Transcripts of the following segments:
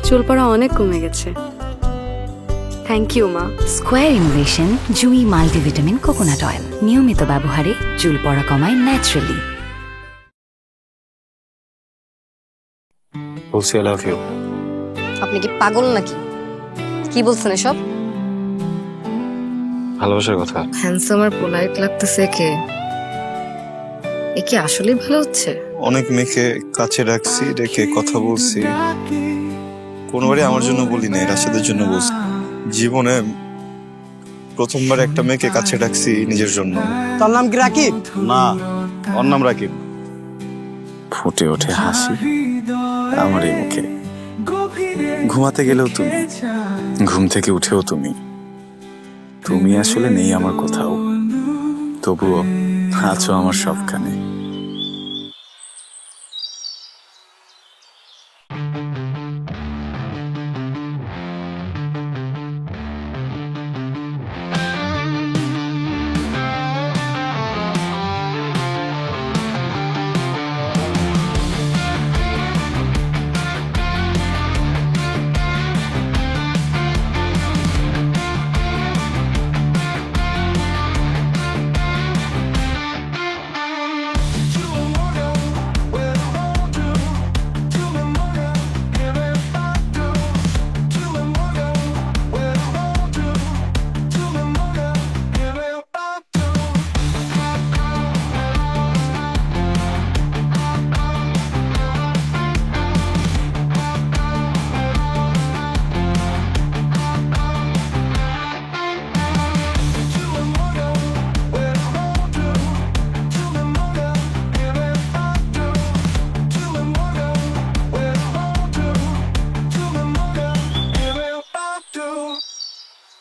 চুল পড়া অনেক কমে গেছে। থ্যাংক ইউ মা। স্কয়ার ইনোভেশন জুই মাল্টিভিটামিন কোকোনাট অয়েল নিয়মিত ব্যবহারে চুল পড়া কমায় ন্যাচারালি। বলছি আই লাভ ইউ। আপনি কি পাগল নাকি? কি বলছেন এসব? ভালোবাসার কথা। হ্যান্ডসাম আর পোলাইট লাগতেছে কে? এ কি আসলেই ভালো হচ্ছে? অনেক মেয়েকে কাছে রাখছি, রেখে কথা বলছি, কোনোবারই আমার জন্য বলি না, রাশেদের জন্য বলছি। জীবনে প্রথমবার একটা মেয়েকে কাছে রাখছি নিজের জন্য। তোর নাম কি রাকিব? না, ওর নাম রাকিব। ফুটে ওঠে হাসি আমার এই মুখে। ঘুমাতে গেলেও তুমি, ঘুম থেকে উঠেও তুমি। তুমি আসলে নেই আমার কোথাও, তবুও আছো আমার সবখানে।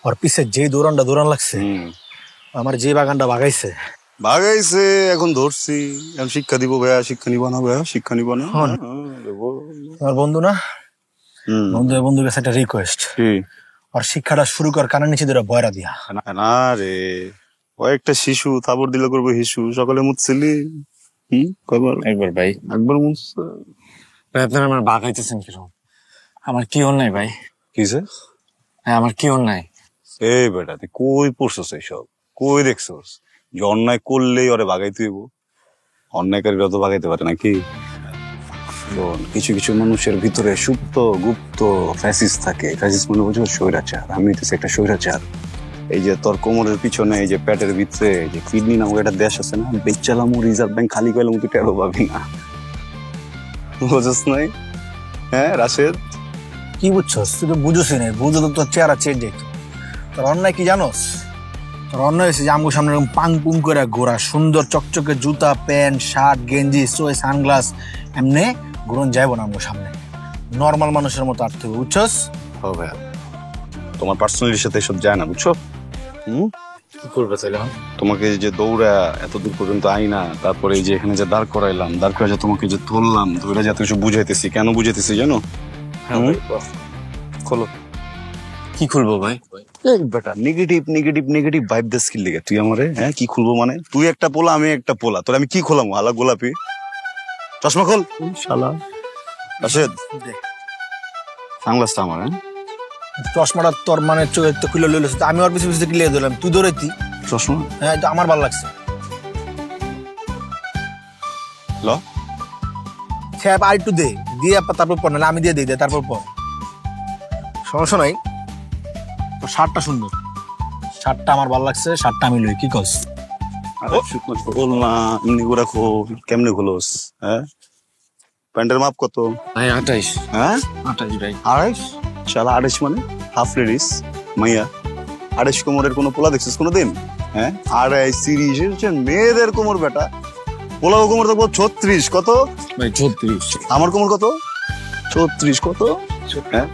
ওর পিছে যে দৌড়ান লাগছে, আমার যে বাগানটা বাগাইছে এখন ধরছি। এখন শিক্ষা দিব ভাইয়া, শিক্ষা নিব না ভাইয়া, শিক্ষা নিব না। আমার বন্ধু না, বন্ধুর কাছে একটা রিকোয়েস্ট, ওর শিক্ষাটা শুরু কর কানের নিচে ধরে বয়রা দিয়া। না রে, ও একটা শিশু, তারপর দিলে করবো হিসু। সকালে মুছছিলি একবার ভাই, একবার মুছছে। আপনারা আমার বাগাইতেছেন কিরকম? আমার কি অন্যায় ভাই? কিসে? হ্যাঁ, আমার কি অন্যায়? এই বেটা, তুই কই পড়ছস এইসব? কই দেখছস যে অন্যায় করলেই ওরে বাগাইতে হইব? অন্যায়কারীরা তো বাগাইতে পারে নাকি? কিছু কিছু মানুষের ভিতরে সুপ্ত গুপ্ত ফ্যাসিস্ট থাকে। ফ্যাসিস্ট মানে বুঝো স্বৈরাচার। আমি হইতেছি একটা স্বৈরাচার। এই যে তোর কোমরের পিছনে, এই যে পেটের ভিতরে যে কিডনি নামক একটা দেশ আছে না, বেচালাম রিজার্ভ ব্যাংক খালি করলাম, তুই টেরো পাবি না। বুঝছ নাই? হ্যাঁ রাশেদ, কি বুঝছস? তুই তো বুঝোসই না, বুঝো তো তোর চেহারা চেঞ্জ যেত। তোর অন্যায় কি জানোস? তোর অন্যায় হয়েছে যে আমগো সামনে এরকম পাং পুং করে ঘোরা, সুন্দর চকচকে জুতা, প্যান্ট, শার্ট, গেঞ্জি, সানগ্লাস এমনি ঘুরন যাইব না আমগো সামনে। নর্মাল মানুষের মতো আটতে হবে, বুঝছস? ও ভাইয়া, তোমার পার্সোনালিটির সাথে এসব যায় না, বুঝছো? কি করবে তাহলে? তোমাকে যে দৌড়া এত দূর পর্যন্ত আইনা, তারপরে এই যে এখানে যে দাঁড় করাইলাম, দাঁড় করে যে তোমাকে যে ধরলাম, ধরে যে এত কিছু বুঝাইতেছি, কেন বুঝাইতেছি জানো? খোলো। কি খুলবো ভাই? বেটা, নেগেটিভ নেগেটিভ নেগেটিভ ভাইব দে স্কিল লেগে তুই আমারে, হ্যাঁ কি খুলবো মানে? তুই একটা পোলা, আমি একটা পোলা, তোর আমি কি খোলাম? আলা গোলাপি চশমা খোল শালা। রাশেদ, সানগ্লাসটা আমার। হ্যাঁ, চশমাটা তোর মানে চোখের তো খুলে লইলো, আমি ওর পিছনে পিছনে ক্লিয়ার দিলাম, তুই দৌড়াইতি। চশমা? হ্যাঁ, এটা আমার ভালো লাগছে। ল সে আর একটু দে, দিয়ে তারপর পর, নাহলে আমি দিয়ে দিই, তারপর পর। সমস্যা নাই, তোর শার্টটা সুন্দর, শার্টটা আমার ভালো লাগছে, শার্টটা আমি লই। কি কস? খোল না, এমনি করে খোল। কেমনে খোলোস? হ্যাঁ, প্যান্টের মাপ কত? ভাই 28। হ্যাঁ 28 ভাই। 28? শালা 28 মানে হাফ লেডিস মাইয়া। 28 কোমরের কোনো পোলা দেখছিস কোনোদিন? হ্যাঁ, 28 30 মেয়েদের কোমর বেটা। পোলা কোমর দেখবো 36। কত ভাই? 34। আমার কোমর কত? 36। কত? হ্যাঁ,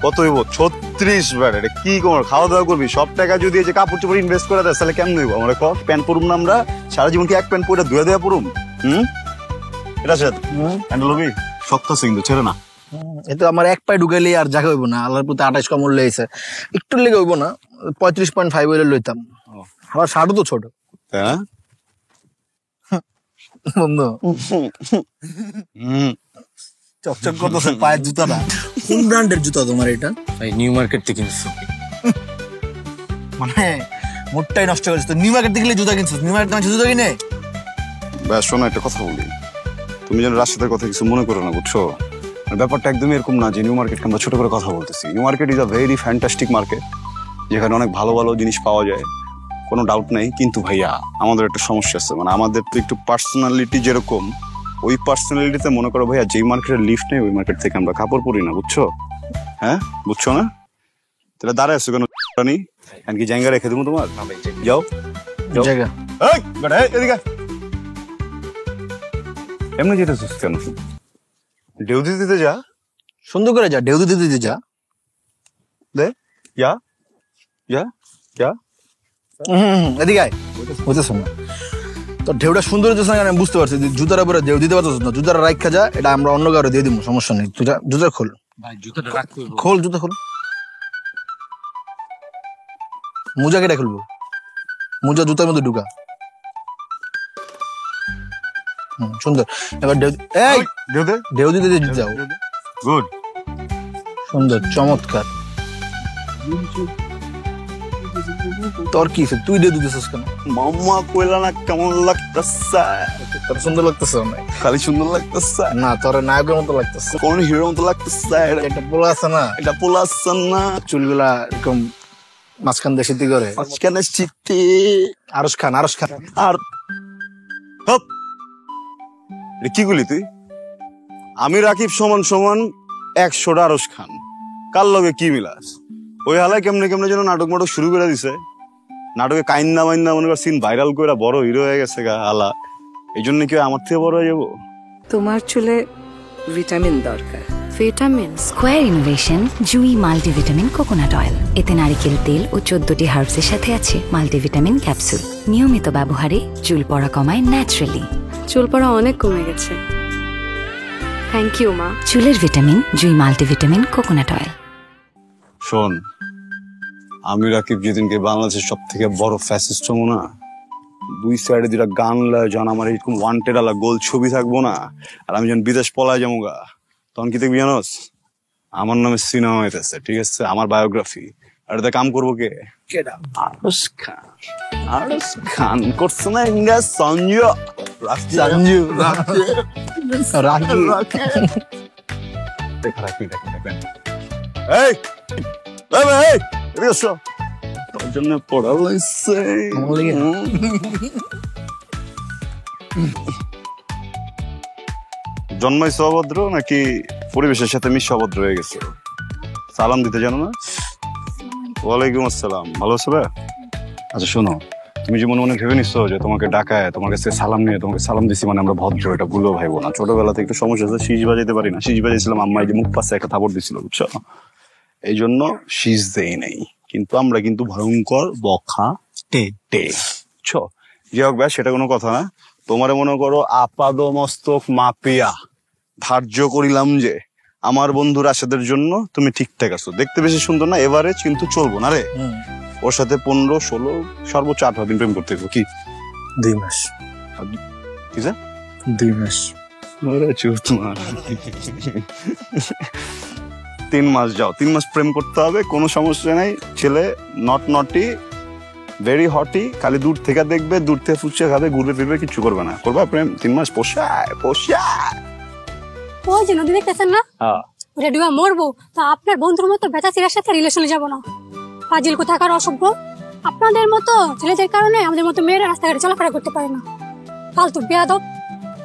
কত হইব? 36 বেটা। এটা কি কোমর? খাওয়া দাওয়া করবি, সব টাকা যদি এই যে কাপড় চোপড় ইনভেস্ট করে দেয়, তাহলে কেমন হইব? আমরা কক প্যান্ট পরুম না? আমরা সারা জীবন কি এক প্যান্ট পরে ধুয়ে দেওয়া পরুম? এটা স্যার প্যান্ট লবি শক্ত আছে কিন্তু, ছেড়ে না। এতো আমার এক পায়ে ঢুকাইলে আর জায়গা হইব না। আল্লাহর প্রতি 28 কমর লেগেছে, একটু লেগে হইব না, 35.5 হইলে লইতাম। আমার শার্টও তো ছোট। হ্যাঁ বন্ধু, চকচক করতেছে পায়ের জুতাটা। কোন ব্র্যান্ডের জুতা তোমার এটা? ভাই নিউ মার্কেট থেকে কিনছি। মানে মোটটাই নষ্ট করেছে তো। নিউ মার্কেট থেকে জুতা কিনছিস? নিউ মার্কেট জুতা কিনে? ব্যাস শোনো, একটা কথা বলি, তুমি যেন রাশিদের কথা কিছু মনে করো না, বুঝছো? ব্যাপারটা একদমই এরকম না যে নিউ মার্কেটকে আমরা ছোট করে কথা বলতেছি। New market is a very fantastic market, যেখানে অনেক ভালো ভালো জিনিস পাওয়া যায়, কোনো ডাউট নেই। কিন্তু ভাইয়া আমাদের একটা সমস্যা আছে, মানে আমাদের তো একটু পার্সোনালিটি যেরকম, ওই পার্সোনালিটিতে মনে করো ভাইয়া যেই মার্কেটের লিফট নেই ওই মার্কেট থেকে আমরা কাপড় পরি না, বুঝছো? হ্যাঁ বুঝছো না? তাহলে দাঁড়ায় আছো কেন? কি জায়গা রেখে দেবো তোমার? যাও জায়গা এমনি যেতেছিস কেন? ডেউদি দিতে যা, সুন্দর করে যা, ঢেউ দিতে দিতে যা। দে যা যা যা। এদিকে আয়, বুঝতেছ না তো ঢেউটা সুন্দর হচ্ছে না, আমি বুঝতে পারছি। জুতার উপরে ঢেউ দিতে পারছিস না, জুতাটা রাখা যা, এটা আমরা অন্য কারো দিয়ে দিব, সমস্যা নেই। জুতা খোল, ভাই জুতাটা রাখতে হইব। খোল জুতা খোল। মোজা কেটে খুলবো, মোজা জুতার মধ্যে ঢুকা। সুন্দর। এবার ঢেউ, এই ঢেউ দে, ঢেউ দিতে দিতে যাও। গুড, সুন্দর, চমৎকার। তোর কি তুই ঢেউ দিতেছিস কেন? মাম্মা কইলা না কেমন লাগতেছে? তোর সুন্দর লাগতেছে না? খালি সুন্দর লাগতেছে না, তোর নায়কের মতো লাগতেছে। কোন হিরোর মতো লাগতেছে? একটা পোলা আছে না, এটা পোলাচ্ছেন না? চুলগুলা এরকম মাঝখান দিয়ে সিদ্ধি করে। কেন চিত্তি আরশ খান, আরশ খান। আর হপ, এটা কি গুলি তুই? আমি রাকিব সমান সমান 100টা আরশ খান, কার লগে কি মিলাস? ওই হালায় কেমনে কেমনে যেন নাটক মাটক শুরু করে দিছে। নাটকে কাইন্না মাইন্না মনে কর সিন ভাইরাল করে বড় হিরো হয়ে গেছে গা হালা। এই জন্য কি আমার থেকে বড় হয়ে যাবো? তোমার চুলে ভিটামিন দরকার। ভিটামিন স্কোয়ার ইনোভেশন জুই মাল্টিভিটামিন কোকোনাট অয়েল। এতে নারিকেল তেল ও 14টি হার্বসের সাথে আছে মাল্টিভিটামিন ক্যাপসুল। নিয়মিত ব্যবহারে চুল পড়া কমায় ন্যাচারালি। চুল পড়া অনেক কমে গেছে। থ্যাংক ইউ মা। চুলের ভিটামিন জুই মাল্টিভিটামিন কোকোনাট অয়েল। শোন, আমি রাকিব যেদিনকে বাংলাদেশের সব থেকে বড় ফ্যাসিস্ট হবো না, দুই সাইডে দুটা গান লয়, যখন আমার এরকম ওয়ান্টেড আলা গোল ছবি থাকবো না, আর আমি যখন বিদেশ পলায় যাবো গা, তখন কি দেখবি জানোস? আমার নামে সিনেমা হইতেছে, ঠিক আছে? আমার বায়োগ্রাফি। আর এটাতে কাম করবো কে? আরশ খান। আরশ খান করছে না ইংরেজ সঞ্জু সঞ্জু রাখি। এই এই এদিকে এসো, তোর জন্য পড়া লাগছে। জন্মাইছো অভদ্র নাকি পরিবেশের সাথে মিশে অভদ্র হয়ে গেছে? সালাম দিতে জানো না? ওয়ালাইকুম আসসালাম। ভালো আছো ভাই? আচ্ছা শোনো, তুমি যে মনে মনে ভেবে নিচ্ছ যে তোমাকে ডাকায় তোমার কাছে সালাম নিয়ে তোমাকে সালাম দিছি মানে আমরা ভদ্র, এটা ভুলো ভাইবো না। ছোটবেলা থেকে একটু সমস্যা আছে, শীষ বাজাইতে পারি না। শীষ বাজাইছিলাম, আম্মা যে মুখ পাশে একটা থাপড় দিছিল, বুঝছো? এই জন্য শীষ দেই নাই। কিন্তু আমরা কিন্তু ভয়ঙ্কর বখা টে বুঝছো? যে হোক ভাই, সেটা কোনো কথা না। তোমারে মনে করো আপাদ মস্তক মাপিয়া ধার্য করিলাম যে আমার বন্ধু রাশেদের জন্য তুমি ঠিকঠাক আছো। দেখতে বেশি সুন্দর না, এভারেজ, কিন্তু চলবো না রে। ওর সাথে 15, 16, সর্বোচ্চ 18 দিন প্রেম করতে হবে। কি 2 মাস? কি স্যার? 2 মাস? 3 মাস যাও, 3 মাস প্রেম করতে হবে, কোনো সমস্যা নাই। ছেলে নট নটি, ভেরি হটি, খালি দূর থেকে দেখবে, দূর থেকে ফুচকা খাবে, ঘুরবে ফিরবে, কিছু করবে না। করবা প্রেম 3 মাস? পোষায় পোষায়। ওই যে নদী দেখতেছেন না, ওটা ডুবা মরবো তো আপনার বন্ধুর মতো বেচা চিরার সাথে রিলেশনে যাব না। ফাজিল কোথাকার অসভ্য। আপনাদের মতো ছেলেদের কারণে আমাদের মতো মেয়েরা রাস্তাঘাটে চলাফেরা করতে পারে না। ফালতু বেয়াদব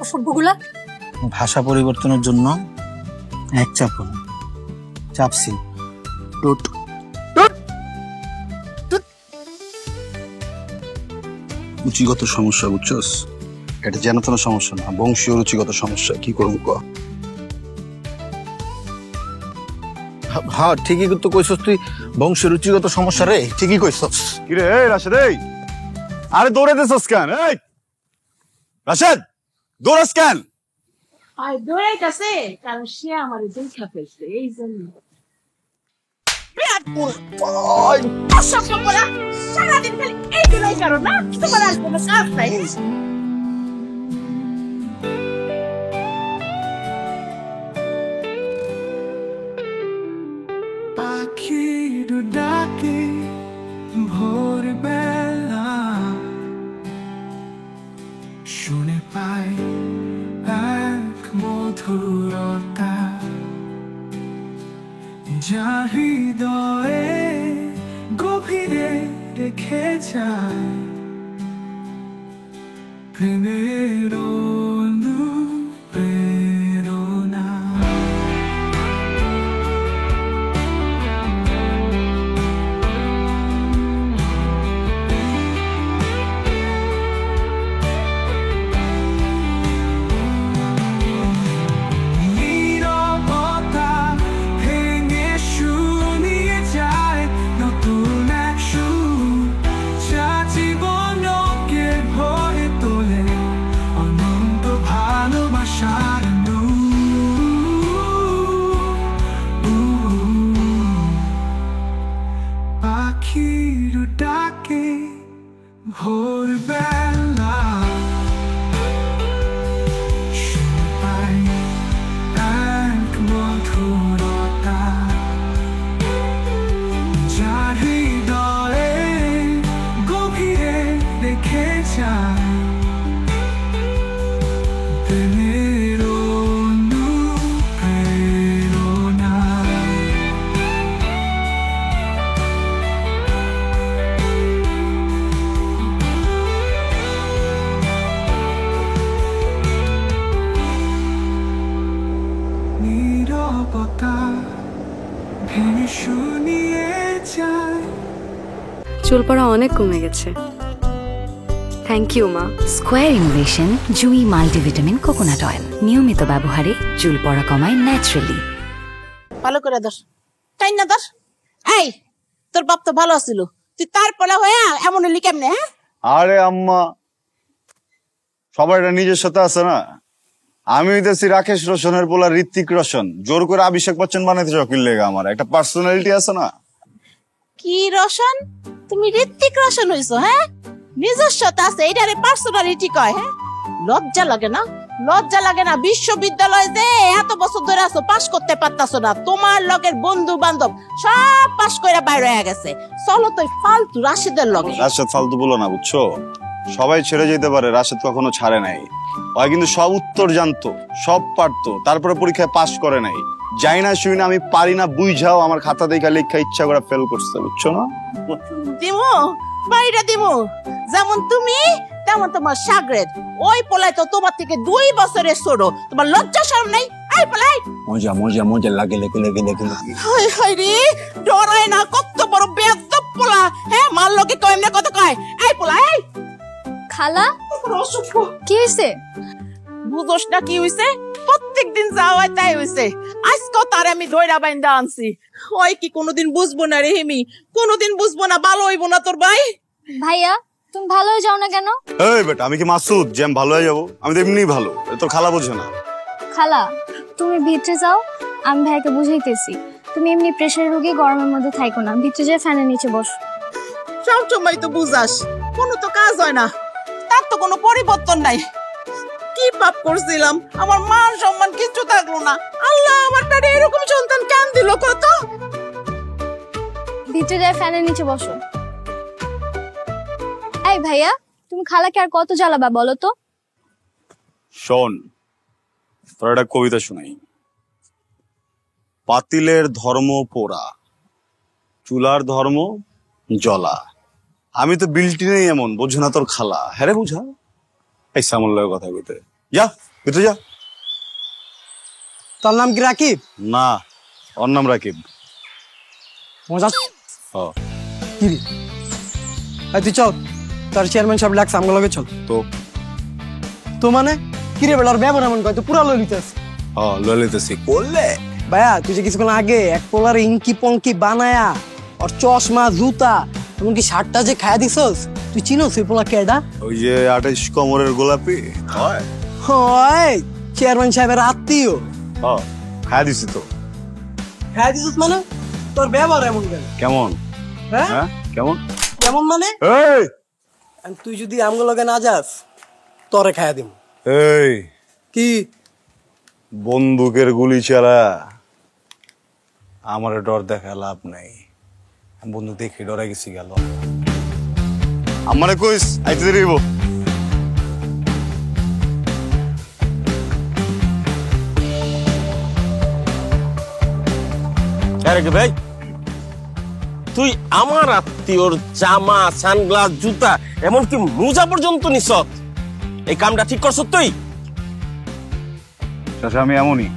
অসভ্যগুলা। ভাষা পরিবর্তনের জন্য এক চাপুন চাপসি টুট। রুচিগত সমস্যা, বুঝছস? এটা যেন তেন সমস্যা না, বংশীয় রুচিগত সমস্যা। কি করবো ক? হ্যাঁ ঠিকই তো কইছস তুই, বংশের রুচিগত সমস্যা রে, ঠিকই কইছস। কি রে রাশেদ? এই আরে দৌড়াইতেছস কেন? এই রাশেদ, দৌড়াস কেন? আর দৌড়াইতেছে কারণ সে আমার দেখা ফেলছে, এই জন্য। সারাদিন খালি এই দৌড়াই কারণ না, তোমার আর কোনো কাজ নাই। পাখির ডাকে ভোরবেলা শুনে পাই এক মধুরতা, যা হৃদয়ে গভীরে রেখে যায় প্রেমের অনুপ্রেরণা। নীরবতা ভেঙে শুনিয়ে যায় নতুন এক সুর, যা জীবনকে ভরে তোলে অনন্ত ভালোবাসার পাখির ডাকে ভোরবেলা শুনে পাই এক মধুরতা, যা হৃদয়ে গভীরে রেখে যায় প্রেমের অনুপ্রেরণা। নীরবতা ভেঙে শুনিয়ে যায়। চুল পড়া অনেক কমে গেছে। থ্যাংক ইউ মা। স্কোয়ার ইনোভেশন জুই মাল্টিভিটামিন কোকোনাট অয়েল, নিয়মিত ব্যবহারে চুল পড়া কমায় ন্যাচারালি। ভালো করে ধর, টাইম না ধর। এই তোর বাপ তো ভালো ছিল, তুই তারপরে হয়ে এমন হলি কেমনে? হ্যাঁ আরে আম্মা, সবার একটা নিজের সাথে আছে না। আমি হইতেছি রাকেশ রোশনের পোলা ঋত্বিক রোশন, জোর করে অভিষেক বচ্চন বানাইতে চকিল লেগে। আমার একটা পার্সোনালিটি আছে না। কি রোশন? তুমি ঋত্বিক রোশন হইছো? হ্যাঁ নিজস্বতা আছে, এটারে পার্সোনালিটি কয়? হ্যাঁ লজ্জা লাগে না? লজ্জা লাগে না? বিশ্ববিদ্যালয়ে যে এত বছর ধরে আছো, পাশ করতে পারতাছো না। তোমার লগের বন্ধু বান্ধব সব পাশ করে বাইরে হয়ে গেছে। চলো তো ফালতু রাশিদের লগে। রাশেদ ফালতু বলো না, বুঝছো? সবাই ছেড়ে যেতে পারে, রাশেদ কখনো ছাড়ে নাই। ওই কিন্তু সব উত্তর জানতো, সব পারতো, তারপরে পরীক্ষায় পাশ করে নাই। যাই না শুই না, আমি পারি না বুঝাও, আমার খাতা দেখা লেখা ইচ্ছা করে ফেল করছে, বুঝছো না? দিমু বাইরে দিমু, যেমন তুমি তেমন তোমার সাগরেদ। ওই পোলাই তো তোমার থেকে 2 বছরের ছোট। তোমার লজ্জা শরম নাই? এই পোলাই মজা মজা মজা লাগে লেগে লেগে লেগে লেগে। হাই হাই রে, ডরায় না? কত বড় বেয়াদব পোলা! হ্যাঁ মার লগে কয় এমনি কথা কয়? এই পোলা, এই খালা অসভ্য। কি হয়েছে? বুঝোস না কি হইছে? প্রত্যেকদিন যা হয় তাই হইছে। আজকেও তার আমি ধইরা বাইন্দা আনছি। ওই কি কোনোদিন বুঝবো না রে হেমি, কোনোদিন বুঝবো না। ভালো হইবো না তোর ভাই? ভাইয়া তুমি ভালো হয়ে যাও না কেন? এই বেটা, আমি কি মাসুদ যে আমি ভালো হয়ে যাবো? আমি তো এমনিই ভালো, তোর খালা বোঝে না। খালা তুমি ভিতরে যাও, আমি ভাইকে বুঝাইতেছি। তুমি এমনি প্রেসার রোগী, গরমের মধ্যে থাইকো না, ভিতরে যেয়ে ফ্যানের নিচে বস। সব সময় তো বুঝাস, কোনো তো কাজ হয় না, তার তো কোনো পরিবর্তন নাই। কি পাপ করছিলাম, আমার মান সম্মান কিচ্ছু থাকলো না। আল্লাহ আমার পেটে এরকম সন্তান কেন দিল কত? ভিতরে যেয়ে ফ্যানের নিচে বসো। এই ভাইয়া তুমি খালাকে আর কত জ্বালাবা বলো তো? শোন, তোর একটা কবিতা শুনাই। পাতিলের ধর্ম পোড়া, চুলার ধর্ম জ্বলা। আমি তো বিল্টিনেই এমন, বোঝে না তোর খালা। হ্যাঁ রে বুঝা। এই সামল্যের কথা কইতে যা, ভিতরে যা। তোর নাম কি রাকিব? না, ওর নাম রাকিব। মজা কি রে? তুই চল, তোর চেয়ারম্যান সব লাগছে, আমগুলো লগে চল। তো মানে কি রে বেলার ব্যবহার এমন কয়? তো পুরা ললিতাস। ললিতেছি করলে ভাইয়া তুই যে কিছুক্ষণ আগে এক পোলার ইঙ্কি পঙ্কি বানায়া ওর চশমা জুতা এমনকি শার্টটা যে খায়া দিছস, তুই চিনোস ওই পোলা কেডা? ওই যে 28 কোমরের গোলাপি হয়। হয় চেয়ারম্যান সাহেবের আত্মীয়। খায়া দিছি তো। খায়া দিছস মানে? তোর ব্যবহার এমন কেন? কেমন? হ্যাঁ কেমন কেমন মানে? এই তুই যদি আমগো লগে না যাস তোরে খায়া দিম। এই কি বন্দুকের গুলি চালা আমার ডর দেখা লাভ নাই, বন্ধু দেখে ডরে গেছি গেল। আমারে কইস আইতে দেরিব। ভাই তুই আমার আত্মীয়র জামা, সানগ্লাস, জুতা, এমনকি মোজা পর্যন্ত নিস, এই কামটা ঠিক করছ তুই? চাচা আমি এমনই,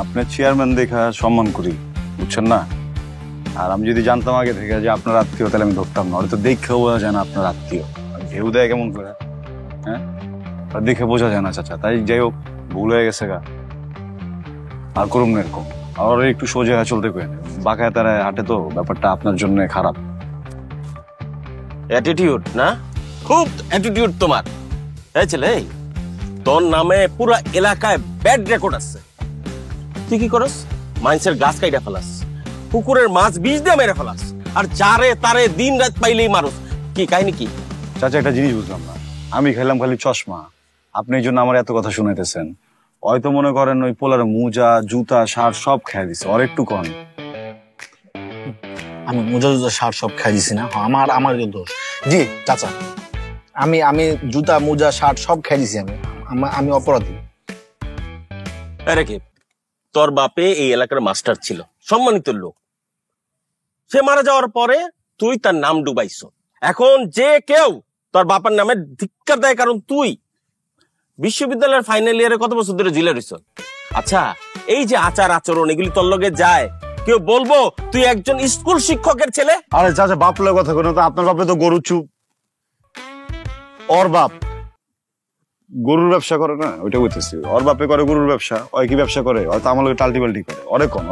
আপনার চেয়ারম্যান দেখা সম্মান করি, বুঝছেন না? আর আমি যদি জানতাম আগে থেকে যে আপনার আত্মীয়, তাহলে আমি ধরতাম না। হয়তো দেখে বোঝা যায় না আপনার আত্মীয়, ঢেউ দেয় কেমন করে, হ্যাঁ দেখে বোঝা যায় না চাচা। তাই যাই হোক, ভুল হয়ে গেছে গা, আর করুন না এরকম। আর একটু সোজা চলতে কই, বাঁকায় তারা হাঁটে তো, ব্যাপারটা আপনার জন্য খারাপ। অ্যাটিটিউড না, খুব অ্যাটিটিউড তোমার। এই ছেলে, তোর নামে পুরো এলাকায় ব্যাড রেকর্ড আছে। তুই কি করস? মানুষের গাছ কাইটা ফেলাস, পুকুরের মাছ বীজ দিয়ে মেরে ফেলাস, আর যারে তারে দিন রাত পাইলেই মারুস। কি কাহিনী কি? চাচা একটা জিনিস বুঝলাম না, আমি খেলাম খালি চশমা, আপনি এই জন্য আমার এত কথা শুনাইতেছেন। হয়তো মনে করেন ওই পোলার মোজা, জুতা, শার্ট সব খেয়ে দিছে, আর একটু কম। আমি মোজা জুতা শার্ট সব খাই দিছি না, আমার দোষ। জি চাচা, আমি জুতা মোজা শার্ট সব খাই দিছি, আমি অপরাধী। আরে কি, তোর বাপে এই এলাকার মাস্টার ছিল, সম্মানিত লোক। সে মারা যাওয়ার পরে তুই তার নাম ডুবাইছ। এখন যে কেউ তোর বাবার নামে ধিক্কার দেয়, কারণ তুই বিশ্ববিদ্যালয়ের ফাইনাল ইয়ারে কত বছর ধরে জেলে রইছ। আচ্ছা, এই যে আচার আচরণ, এগুলি তোর লগে যায়, কেউ বলবো তুই একজন স্কুল শিক্ষকের ছেলে? আরে চাচা বাপলের কথা কোনো, তো আপনার বাপে তো গরু চুপ, ওর বাপ গরুর ব্যবসা করে না, ওইটা বুঝতেছি। ওর বাপে করে গরুর ব্যবসা, ওই কি ব্যবসা করে? হয়তো আমার লোক টাল্টি পাল্টি করে। অরেকন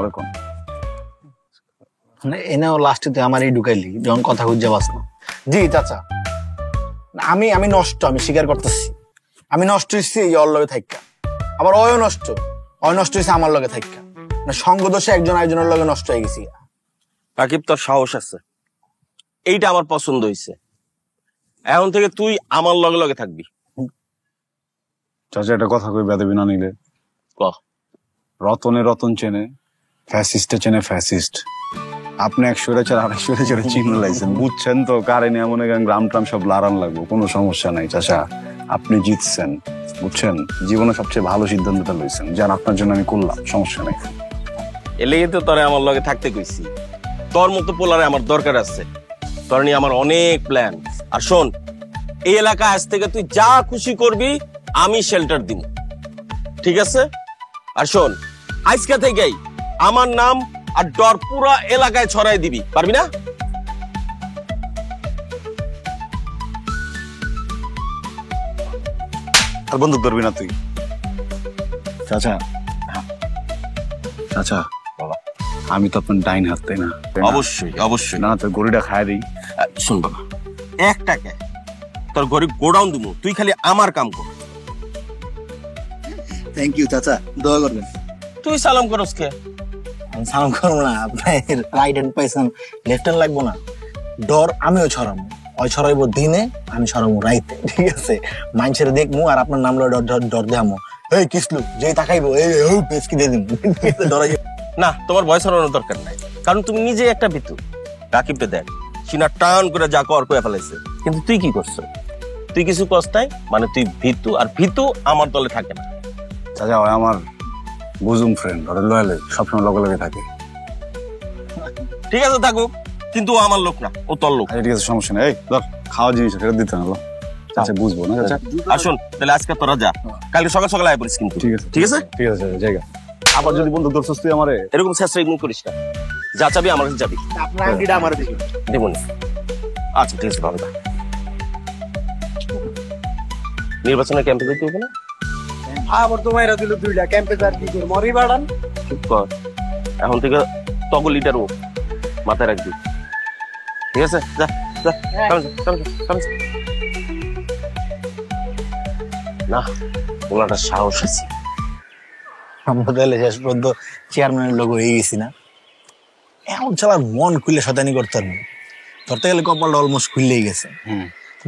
এনেও লাস্টে তুই আমারই ঢুকাইলি যখন কথা খুঁজে বাস না। জি চাচা, আমি নষ্ট, আমি স্বীকার করতেছি, আমি নষ্ট হয়েছি এই ওর লগে থাইকা। আবার অয় নষ্ট হয়েছে আমার লগে থাইকা। সঙ্গ দোষে একজন আরেকজনের লগে নষ্ট হয়ে গেছি। রাকিব, তোর সাহস আছে, এইটা আমার পছন্দ হয়েছে। এখন থেকে তুই আমার লগে লগে থাকবি। চাচা একটা কথা কই, বেদবি না নিলে। রতনে রতন চেনে, ফ্যাসিস্টে চেনে ফ্যাসিস্ট। আপনি 100 চিহ্ন লাইছেন, বুঝছেন তো? কারণে এমন গ্রাম ট্রাম সব লারান লাগবো, কোনো সমস্যা নাই চাচা। আপনি জিতছেন, বুঝছেন? জীবনে সবচেয়ে ভালো সিদ্ধান্তটা লইছেন, যার আপনার জন্য আমি করলাম, সমস্যা নাই। এলেই তো তোরে আমার লগে থাকতে কইছি। তোর মতো পোলারে আমার দরকার আছে, তোর নিয়ে আমার অনেক প্ল্যান। আর শোন, এই এলাকা আজ থেকে তুই যা খুশি করবি, আমি শেল্টার দিব, ঠিক আছে? আর শোন, আজকে থেকেই আমার নাম আর ডর পুরা এলাকায় ছড়াই দিবি, পারবি না? আর বন্দুক ধরবি না তুই। চাচা বাবা, আমি তো আপনার ডাইন হাত, তাই না? অবশ্যই না, তোর গরুটা খায় দিই। শোন বাবা, 1 টাকা তোর গরিব গোডাউন দিব, তুই খালি আমার কাম কর। থ্যাংক ইউ চাচা, দোয়া করবেন। তুই সালাম করস কে? আমি সালাম করবো না, আপনার রাইট হ্যান্ড পাইছেন, লেফট হ্যান্ড লাগবো না। ডর আমিও ছড়াবো, ওই ছড়াইবো দিনে, আমি ছড়াবো রাইতে, ঠিক আছে? মানুষের দেখবো আর আপনার নাম ডর দেখামো, এই কিসলু যেই তাকাইবো এই পেসকি দিয়ে দিব, ডরাই না। তোমার ভয় ছড়ানোর দরকার নাই, কারণ তুমি নিজে একটা ভিতু। রাকিবকে দেখ, সিনা টান করে যা কর করে ফেলাইছে, কিন্তু তুই কি করছো? তুই কিছু করস নাই, মানে তুই ভিতু, আর ভিতু আমার দলে থাকে না। চাচা ওই আমার বুজুম ফ্রেন্ড, ওরা লয়ালে সবসময় লগে লগে থাকে। ঠিক আছে থাকুক, কিন্তু ও আমার লোক না, ও তোর লোক। ঠিক আছে, সমস্যা নেই। এই ধর, খাওয়া জিনিস ফেরত দিতে না, চাচা বুঝবো না চাচা। আর শোন, তাহলে আজকে তোরা যা, কালকে সকাল সকাল আয় পড়িস কিন্তু। ঠিক আছে জায়গা। আবার যদি বন্ধু ধরছস তুই আমারে, এরকম শেষরা ইগনোর করিস না। যা চাবি আমার কাছে যাবি, আপনার আইডিটা আমার দিবেন। দেবো না। আচ্ছা ঠিক আছে, ভালো। নির্বাচনের ক্যাম্পে যেতে হবে না? আবার তো মাইরা দিল 2টা ক্যাম্পে, আর কি করে মরি বাড়ান। চুপ কর, এখন থেকে তগল লিটার ও মাথায় রাখবি, ঠিক আছে? যা যা, না ওনাটা সাহস আছে। আমরা তাহলে শেষ পর্যন্ত চেয়ারম্যানের লোক হয়ে গেছি না? এমন চালার মন খুলে শতানি করতে পারবো, ধরতে গেলে কপালটা অলমোস্ট খুললেই গেছে।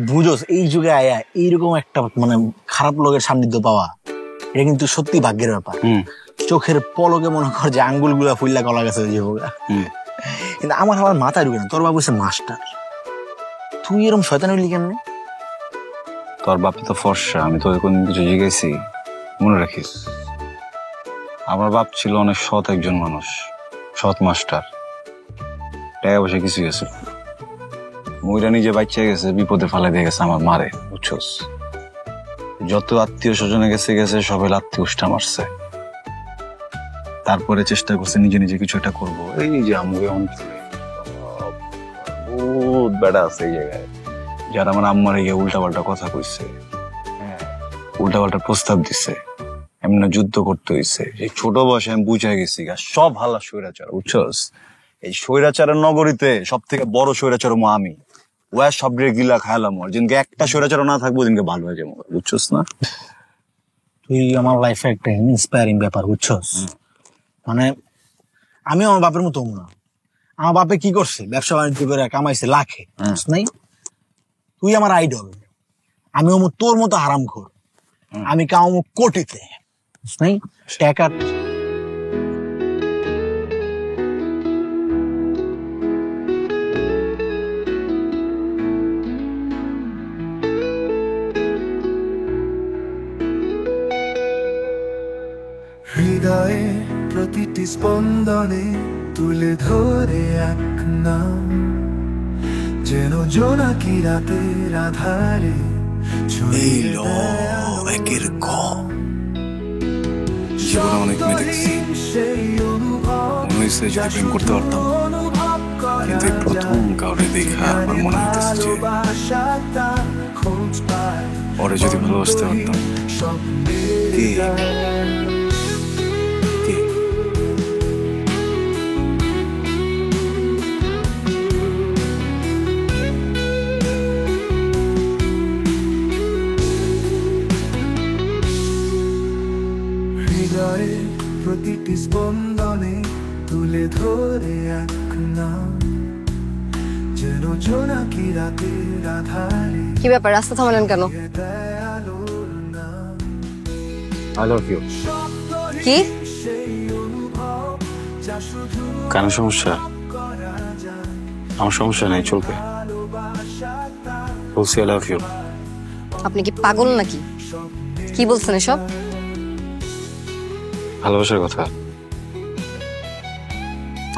বুঝোস, এই যুগে আয়া এইরকম একটা মানে খারাপ লোকের সান্নিধ্য পাওয়া, এটা কিন্তু সত্যি ভাগ্যের ব্যাপার। চোখের পলকে মনে কর যে আঙ্গুলগুলা ফুললা গলা গেছে যে হোগা। কিন্তু আমার মাথায় ঢুকে না, তোর বাবু হচ্ছে মাস্টার, তুই এরকম শয়তান হইলি কেমনে? তোর বাপি তো ফর্সা, আমি তোকে কোনদিন কিছু জিজ্ঞেসি? মনে রাখিস, আমার বাপ ছিল অনেক সৎ একজন মানুষ, সৎ মাস্টার, টাকা পয়সা কিছু গেছে, মইরা নিজে বাচ্চা গেছে, বিপদে ফালাই দিয়ে গেছে আমার মারে, বুঝছস? যত আত্মীয় স্বজনে গেছে সবাই লাত্তি উষ্টা মারছে, তারপরে চেষ্টা করছে নিজে নিজে কিছু একটা করবো। এই যে আমাকে বহুত বেড়া আছে এই জায়গায়, যারা আমার আম্মার গিয়ে উল্টাপাল্টা কথা কইছে, উল্টাপাল্টা প্রস্তাব দিছে, এমনি যুদ্ধ করতে হইছে। এই ছোট বয়সে আমি বুঝে গেছি সব হালা স্বৈরাচার, বুঝছস? এই স্বৈরাচারের নগরীতে সব থেকে বড় স্বৈরাচার আমি, ওয়া সব গিলা খাইলাম, আর যেদিনকে একটা স্বৈরাচার না থাকবো ওদিনকে ভালো হয়ে যাবো, বুঝছস না? তুই আমার লাইফে একটা ইন্সপায়ারিং ব্যাপার, বুঝছস? মানে আমি আমার বাপের মতো না, আমার বাপে কি করছে, ব্যবসা বাণিজ্য করে কামাইছে লাখে, নাই? তুই আমার আইডল, আমি তোর মতো হারামখোর, আমি কামাবো কোটিতে, নাই? টাকা হৃদয়ে প্রতিটি স্পন্দনে তুলে ধরে এক নাম, যেন জোনাকি রাতের আধারে একের কম। জীবনে অনেক মেয়ে দেখছি, মনে হয়েছে যদি প্রেম করতে পারতাম, কিন্তু এই প্রথম কাউরে দেখা আমার মনে হইতেছে যে ওরে যদি ভালোবাসতে পারতাম। কি হৃদয়ে প্রতিটি স্পন্দনে তুলে ধরে এক নাম, যেন জোনাকি রাতের আধারে। কি ব্যাপার, রাস্তা থামালেন কেন? I love you. কি কেন সমস্যা? আমার সমস্যা নেই, চলবে। বলছি আই লাভ ইউ। আপনি কি পাগল নাকি? কি বলছেন এসব? ভালোবাসার কথা।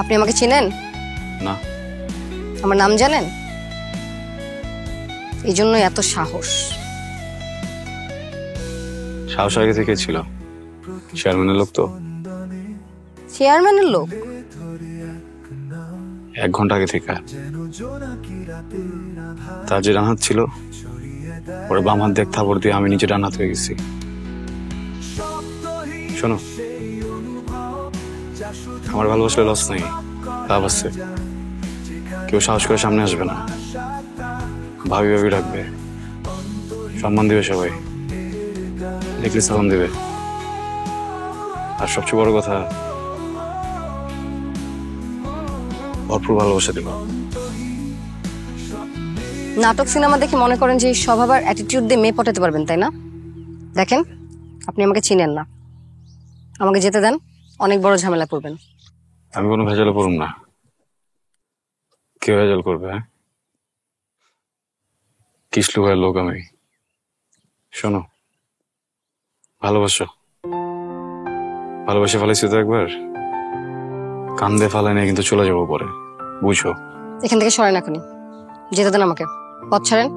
আপনি আমাকে চেনেন? না। আমার নাম জানেন? এই জন্য এত সাহস। সাহস আগে থেকে ছিল, চেয়ারম্যানের লোক তো। চেয়ারম্যানের লোক? 1 ঘন্টা আগে থেকে। তার যে ডান হাত ছিল, ওরা বাম হাত দেখ থাপড় দিয়ে আমি নিচে ডান হাত হয়ে গেছি। শোনো, আমার ভালোবাসলে লস নেই, লাভ আছে। কেউ সাহস করে সামনে আসবে না, ভাবি ভাবি রাখবে, সম্মান দিবে সবাই, দেখলে সালাম দিবে, আর সবচেয়ে বড় কথা ভরপুর ভালোবাসা দিল। নাটক সিনেমা দেখে মনে করেন যে স্বভাব আর অ্যাটিটিউড দিয়ে মেয়ে পটাতে পারবেন, তাই না? দেখেন, আপনি আমাকে চিনেন না, আমাকে যেতে দেন, অনেক বড় ঝামেলা করবেন। আমি কোনো ভেজালে পড়ুম না। কে ভেজাল করবে? হ্যাঁ, কিসলু ভাইয়ের লোক আমি। শোনো, ভালোবাসো, ভালোবাসে ফেলাইছি তো একবার, কান্দে ফালাই নেই, কিন্তু চলে যাবো পরে, বুঝো। এখান থেকে সরেন এখনই, যেতে দেন আমাকে, পথ ছাড়েন।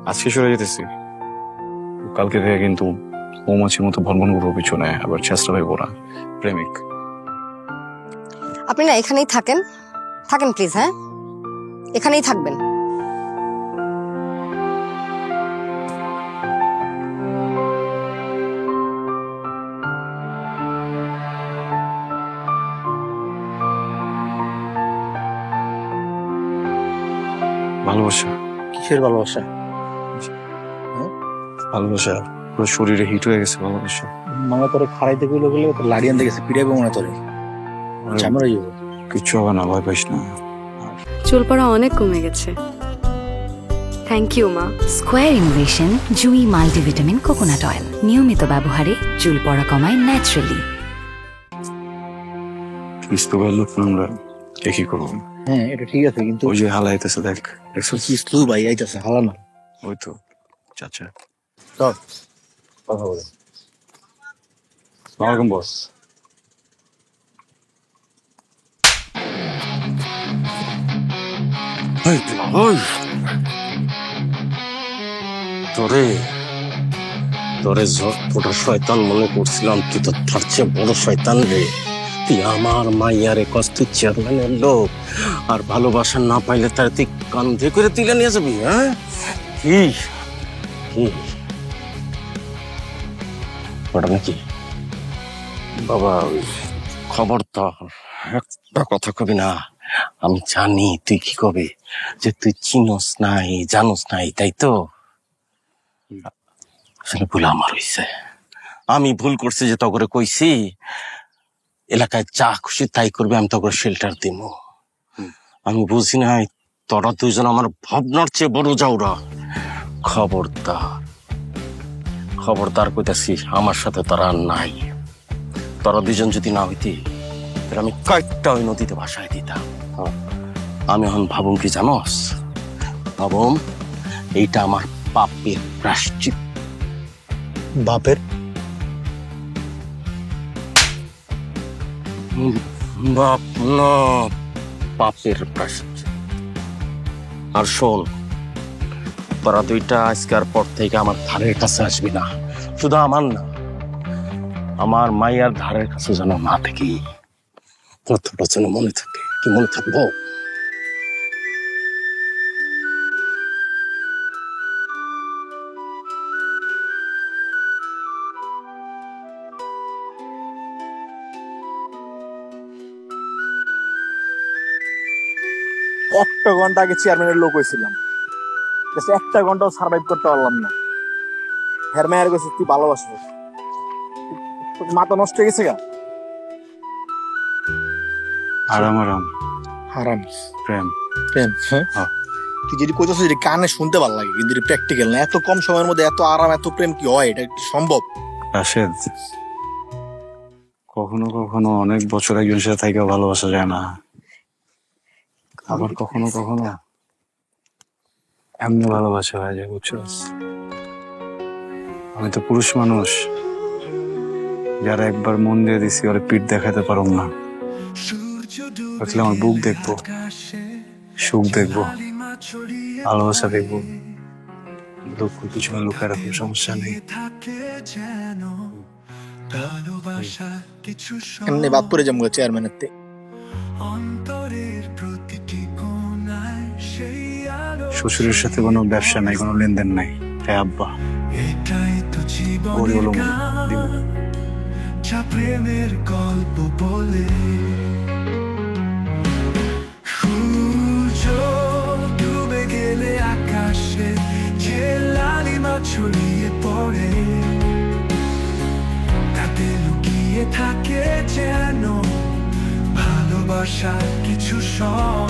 আজকে সরে যেতেছি, কালকে থেকে কিন্তু মৌমাছির মতো ভনভন করবো পিছনে, আবার চেষ্টা ভাই ওরা প্রেমিক। আপনি না এখানেই থাকেন, থাকেন প্লিজ। হ্যাঁ, এখানেই থাকবেন। ভালোবাসা? কিসের ভালোবাসা? ভালোবাসা পুরো শরীরে হিট হয়ে গেছে। ভালোবাসা মনে করে খাড়াইতে গেলে বলে লাড়ি আনতে গেছে, পিড়াইবে মনে করে চামড়াই যাবো। কিচ্ছু হবে না, ভয় পাইস না। চুল পড়া অনেক কমে গেছে। থ্যাংক ইউ মা। স্কোয়ার ইনোভেশন জুই মাল্টিভিটামিন কোকোনাট অয়েল নিয়মিত ব্যবহারে চুল পড়া কমায় ন্যাচারালি। ইস্তফার লোক আমরা কি করবো? হ্যাঁ এটা ঠিক আছে, কিন্তু ওই যে হালা আইতেছে দেখ, দেখছো কি স্লো ভাই আইতাছে, হালা না। ওই তো চাচা। চল কথা বলে। ওয়ালাইকুম বস। তোরে তোরে ছোটা শয়তান মনে করছিলাম, তুই তো তার চেয়ে বড় শয়তান রে। তুই আমার মাইয়ারে কষ্ট চেয়ারম্যানের লোক, আর ভালোবাসা না পাইলে তার তুই কান্ধে করে তুলে নিয়ে যাবি? হ্যাঁ কি কি ওটা নাকি? বাবা খবরদার একটা কথা কবি না। আমি জানি তুই কি কবি, যে তুই চিনস নাই জানোস নাই, তাই তো? আসলে ভুল আমার হইছে, আমি ভুল করছি যে তগরে কইছি এলাকায় যা খুশি তাই করবে, আমি তগরে শেল্টার দিব। আমি বুঝি নাই তোরা দুইজন আমার ভাবনার চেয়ে বড় যাওরা। খবরদার খবরদার কইতাছি, আমার সাথে তারা আর নাই। তোরা দুইজন যদি না হইতি তাহলে আমি কয়েকটা ওই নদীতে ভাসায় দিতাম। আমি এখন ভাবুম কি জানোস? ভাবুম এইটা আমার পাপের প্রায়শ্চিত। বাপের বাপ না, পাপের প্রায়শ্চিত। আর শোন, তোরা দুইটা আজকের পর থেকে আমার ধারের কাছে আসবি না। শুধু আমার না, আমার মাইয়ার ধারের কাছে যেন না থাকি। কথাটা যেন মনে থাকে। কি মনে থাকবো? একটা ঘন্টা আগে চেয়ারম্যানের লোক হয়েছিলাম, একটা ঘন্টাও সার্ভাইভ করতে পারলাম না। হের মেয়ের কাছে তুই ভালোবাসবো, মাথা নষ্ট হয়ে গেছে গা। আরাম আরাম হারাম প্রেম প্রেম। হ্যাঁ তুই যদি কইতেছিস যে কানে শুনতে ভালো লাগে, কিন্তু প্র্যাকটিক্যাল না। এত কম সময়ের মধ্যে এত আরাম এত প্রেম কি হয়? এটা কি সম্ভব? রাশেদ, কখনো কখনো অনেক বছর একজনের সাথে থেকে ভালোবাসা যায় না, আবার কখনো কখনো এমনি ভালোবাসা হয়ে যায়, বুঝছিস? আমি তো পুরুষ মানুষ, যারা একবার মন দিয়ে দিছি ওরা পিঠ দেখাতে পারো না। আমার বুক দেখবো, সুখ দেখবো, ভালোবাসা দেখবো, দুঃখ কিছু লুকায় রাখবো, সমস্যা নেই। এমনি বাদ পরে যাবো চেয়ারম্যানের তে। শ্বশুরের সাথে কোনো ব্যবসা নাই, কোনো লেনদেন নাই। হ্যাঁ আব্বা, ওরই হলো প্রেমের গল্প বলে সূর্য ডুবে গেলে আকাশে যে লালিমা ছড়িয়ে পড়ে, তাতে লুকিয়ে থাকে যেন ভালোবাসার কিছু সং।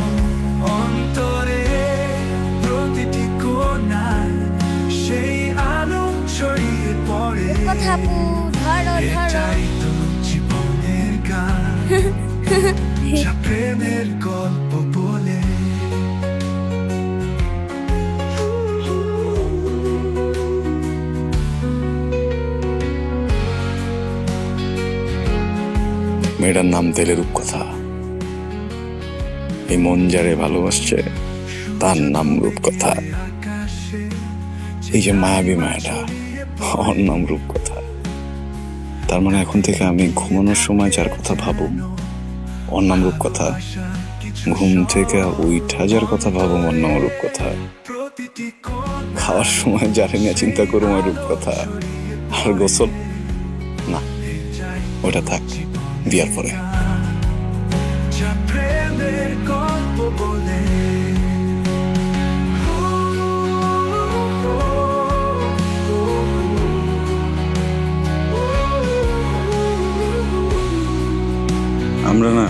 অন্তরে প্রতিটি কোণায় সেই আলো ছড়িয়ে পড়ে, এটাই তো জীবনের গান, যা প্রেমের গল্প বলে। মেয়েটার নাম তেলে রূপকথা। এই মন যারে ভালোবাসছে তার নাম রূপকথা। এই যে মায়াবী মায়াটা, ওর নাম রূপকথা। তার মানে এখন থেকে আমি ঘুমানোর সময় যার কথা ভাবো ওর নাম রূপকথা, ঘুম থেকে উঠা যার কথা ভাবো ওর নাম রূপকথা, খাওয়ার সময় যারে নিয়ে চিন্তা করো ওর রূপকথা। আর গোসল না, ওটা থাক বিয়ার পরে। প্রেমের গল্প বলে আমরা না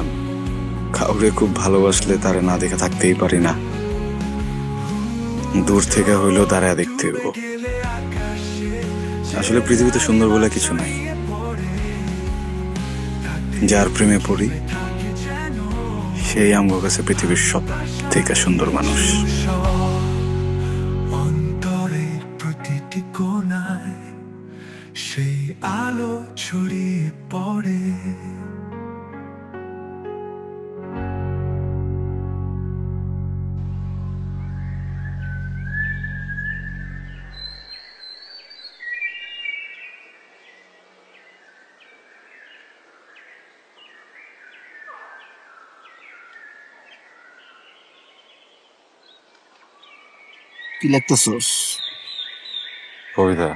কাউরে খুব ভালোবাসলে তারে না দেখে থাকতেই পারি না। দূর থেকে হইলেও দাঁড়ায় দেখতে হইব। আসলে পৃথিবীতে সুন্দর বলে কিছু নাই। যার প্রেমে পড়ি সেই আমার কাছে পৃথিবীর সব থেকে সুন্দর মানুষ। অন্তরের প্রতিটি কোণায় সেই আলো ছড়িয়ে পড়ে। কি লিখতেছস? কবিতা।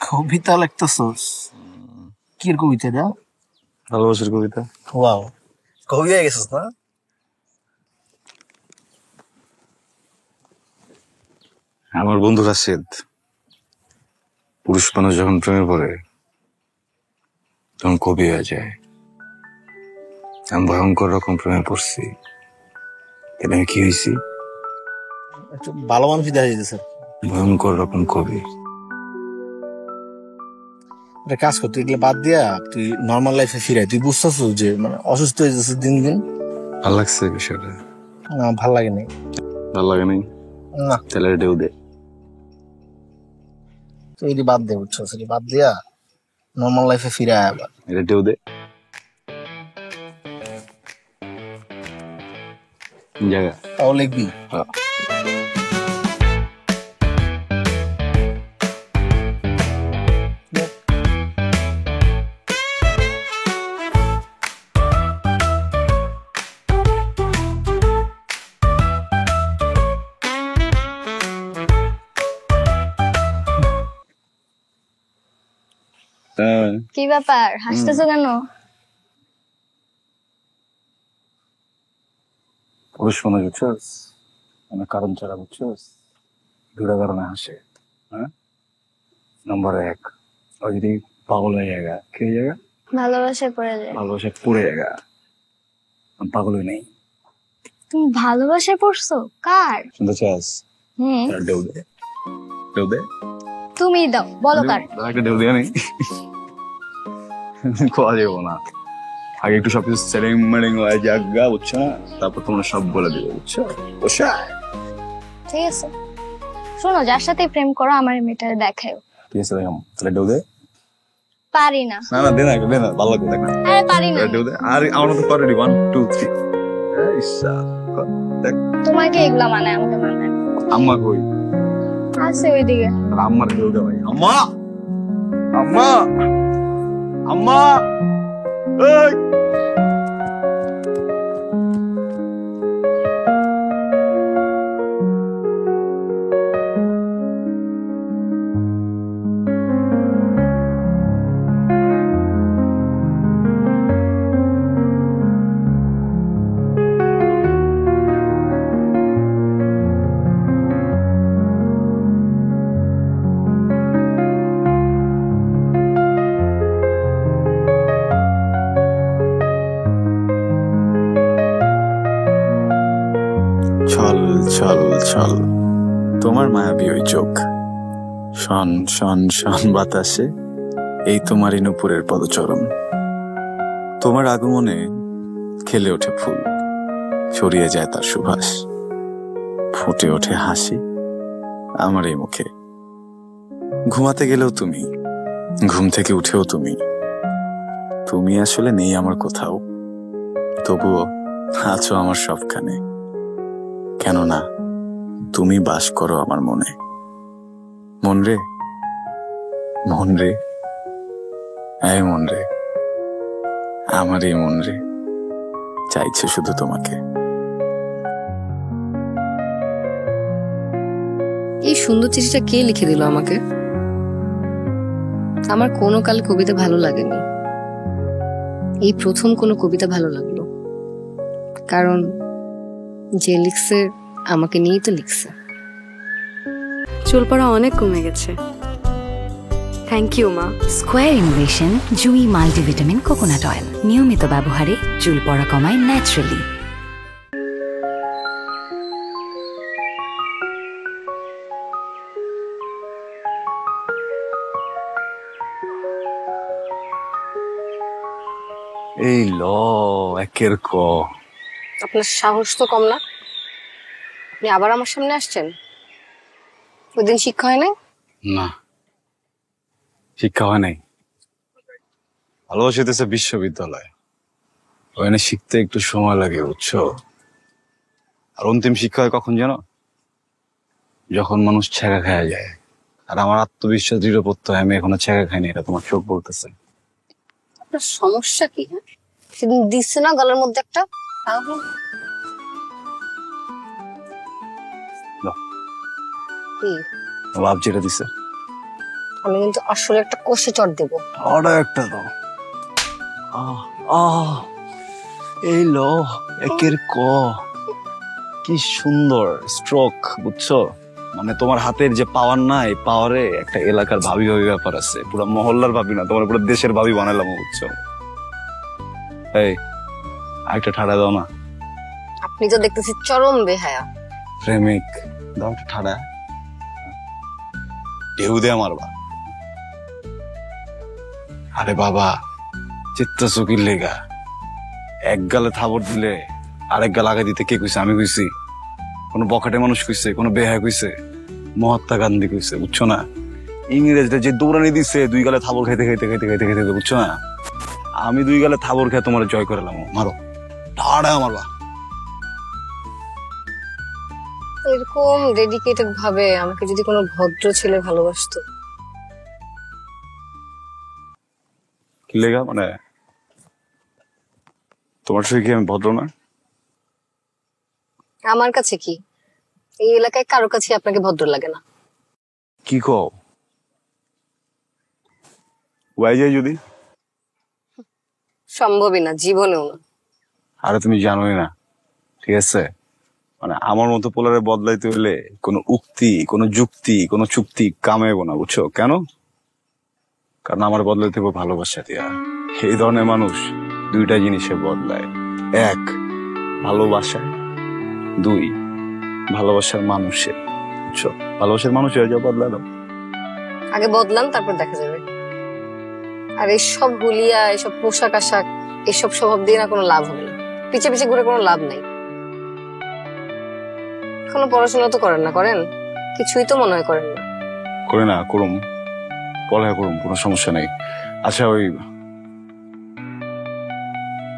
কবিতা লিখতেছস? কি কবিতা এটা? ভালোবাসার কবিতা। ওয়াও, কবি হয়ে গেছিস না? আমার বন্ধু রাশেদ, পুরুষ মানুষ যখন প্রেমে পড়ে তখন কবি হয়ে যায়। আমি ভয়ঙ্কর রকম প্রেমে পড়ছি। তাহলে আমি কি হয়েছি? একটু ভালো মানুষই দেখা যেতেছে। ভয়ঙ্কর রকম কবি। একটা কাজ কর, তুই এগুলো বাদ দিয়া তুই নর্মাল লাইফে ফিরাই। তুই বুঝতেছ যে মানে অসুস্থ হয়ে যাচ্ছে দিন দিন। ভাল লাগছে বিষয়টা? না, ভাল লাগে নাই। ভাল লাগে নাই? না। তাহলে ঢেউ দে। তুই এটি বাদ দে, বুঝছস? এটি বাদ দিয়া নর্মাল লাইফে ফিরাই আবার। এটা ঢেউ দে। জায়গা তাও লিখবি? কি ব্যাপার, হাসতেছো কেন? পুরুষ মানুষ বুঝছস, মানে কারণ ছাড়া বুঝছস, দুটা কারণে হাসে। হ্যাঁ, নম্বর এক, ও যদি পাগল হয়ে জায়গা, কি জায়গা? ভালোবাসায় পড়ে যায়। ভালোবাসা পড়ে জায়গা, পাগল হয়ে নেই। তুমি ভালোবাসায় পড়ছো? কার? শুনতে চাস? ঢেউ দে, ঢেউ দে। তুমি দাও, বলো কার। একটা ঢেউ দিয়ে নেই, কোয়া যাবো না। আগে একটু সবকিছু সেটিং মেটিং হয়ে জায়গা, বুঝছো না? তারপর তোমরা সব বলে দিবে, বুঝছো? ঠিক আছে, শোনো, যার সাথে প্রেম করো আমার মেয়েটারে দেখাও। ঠিক আছে, দেখাম। তাহলে ঢেউ দে। পারি না। না না, দে না, দে না, ভালো লাগবে, দেখ না। আরে পারি না। ঢেউ দে। আর আমার মতো পারে 1 2 3। দেখ, তোমাকে এগুলা মানে, আমাকে মানে। আম্মা কই? আছে ওইদিকে। আম্মার ঢেউ দে ভাই। আম্মা, আম্মা, আম্মা, এই ছল ছল ছল, তোমার মায়াবী ওই চোখ, শন শন শন বাতাসে এই তোমারই নুপুরের পদচরণ। তোমার আগমনে খেলে ওঠে ফুল, ছড়িয়ে যায় তার সুবাস, ফুটে ওঠে হাসি আমার এই মুখে। ঘুমাতে গেলেও তুমি, ঘুম থেকে উঠেও তুমি। তুমি আসলে নেই আমার কোথাও, তবুও আছো আমার সবখানে। কেননা তুমি বাস করো আমার মনে। মন রে, মন রে, এই মন রে, আমার এই মন রে চাইছে শুধু তোমাকে। এই সুন্দর চিঠিটা কে লিখে দিল আমাকে? আমার কোনো কাল কবিতা ভালো লাগেনি, এই প্রথম কোনো কবিতা ভালো লাগলো। কারণ যে লিখছে আমাকে নিয়েই তো লিখছে। চুল পড়া অনেক কমে গেছে। থ্যাংক ইউ মা। স্কোয়ার ইনোভেশন জুই মাল্টিভিটামিন কোকোনাট অয়েল, নিয়মিত ব্যবহারে চুল পড়া কমায় ন্যাচারালি। এই ল একের ক। আপনার সাহস তো কম না, আপনি আবার আমার সামনে আসছেন। ওই দিন শিক্ষা হয় নাই? না, শিক্ষা হয় নাই। ভালোবাসিতেছে বিশ্ববিদ্যালয়, ওখানে শিখতে একটু সময় লাগে, বুঝছো? আর অন্তিম শিক্ষা হয় কখন জানো? যখন মানুষ ছেঁকা খাওয়া যায়। আর আমার আত্মবিশ্বাস দৃঢ় প্রত্যয়, আমি এখনো ছেঁকা খাইনি, এটা তোমার চোখ বলতেছে। আপনার সমস্যা কি? হ্যাঁ, সেদিন দিচ্ছে না গলার মধ্যে একটা। বাপ যেটা দিছে, আমি কিন্তু আসলে একটা কষে চট দেবো। আরো একটা দাও। এই ল একের ক। কি সুন্দর স্ট্রোক, বুঝছো? মানে তোমার হাতের যে পাওয়ার না, এই পাওয়ারে একটা এলাকার ভাবি ভাবি ব্যাপার আছে। পুরো মহল্লার ভাবি না, তোমার পুরো দেশের ভাবি বানালাম, বুঝছো? এই আরেকটা ঠাড়া দাও না। আপনি তো দেখতেছি চরম বেহায়া। প্রেমিক, দাও একটা ঠাড়া। ঢেউ দে মারবা। আরে বাবা, চিত্ত চকির লেগা এক গালে থাবর দিলে আরেক গাল আগে দিতে কে কইছে? আমি কইছি? কোন বখাটে মানুষ কইছে? কোন বেহায়া কইছে? মহাত্মা গান্ধী কইছে, বুঝছো না? ইংরেজরা যে দৌড়ানি দিছে দুই গালে থাবর খাইতে খাইতে খাইতে খাইতে খাইতে, বুঝছো না? আমি দুই গালে থাবর খেয়ে তোমার জয় করালাম। মারো, ঠাড়া মারবা। এরকম ডেডিকেটেড ভাবে আমাকে যদি কোনো ভদ্র ছেলে ভালোবাসতো। কি লেগা? মানে তোমার সাথে কি আমি ভদ্র না? আমার কাছে কি, এই এলাকায় কারো কাছে আপনাকে ভদ্র লাগে না। কি কও? ওয়াই যাই যদি? সম্ভবই না, জীবনেও না। আরে তুমি জানোই না, ঠিক আছে? মানে আমার মতো পোলারে বদলাইতে হইলে কোনো উক্তি, কোনো যুক্তি, কোনো চুক্তি কামাইবো না, বুঝছো? কেন? কারণ আমার বদলাইতে হবে ভালোবাসা দিয়া। এই ধরনের মানুষ দুইটা জিনিসে বদলায়। এক, ভালোবাসায়। দুই, ভালোবাসার মানুষে, বুঝছো? ভালোবাসার মানুষ হয়ে যাও, বদলালো। আগে বদলান, তারপর দেখা যাবে। আর এইসব হুলিয়া, এসব পোশাক আশাক, এসব স্বভাব দিয়ে না কোনো লাভ হবে না। পিছে পিছে ঘুরে কোনো লাভ নাই। কোনো পড়াশোনা তো করেন না? করেন? কিছুই তো মনে হয় করেন না। করে না, করুম, পড়ালেখা করুম, কোনো সমস্যা নেই। আচ্ছা, ওই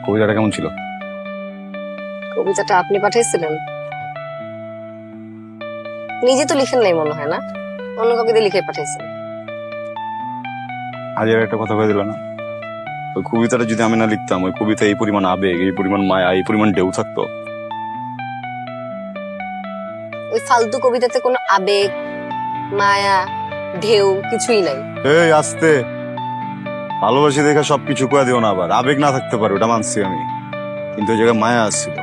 কবিতাটা কেমন ছিল? কবিতাটা আপনি পাঠাইছিলেন? নিজে তো লিখেন নাই মনে হয়, না অন্য কাউকে দিয়ে লিখে পাঠাইছেন? আজ আর একটা কথা কয়ে দিল না, ওই কবিতাটা যদি আমি না লিখতাম, ওই কবিতা এই পরিমাণ আবেগ, এই পরিমাণ মায়া, এই পরিমাণ ঢেউ থাকতো? ওই ফালতু কবিতাতে কোনো আবেগ, মায়া, ঢেউ কিছুই নাই। এই আস্তে, ভালোবাসি দেখা সবকিছু কয়ে দিও না আবার। আবেগ না থাকতে পারে, ওটা মানছি আমি, কিন্তু ওই জায়গায় মায়া আসছিল,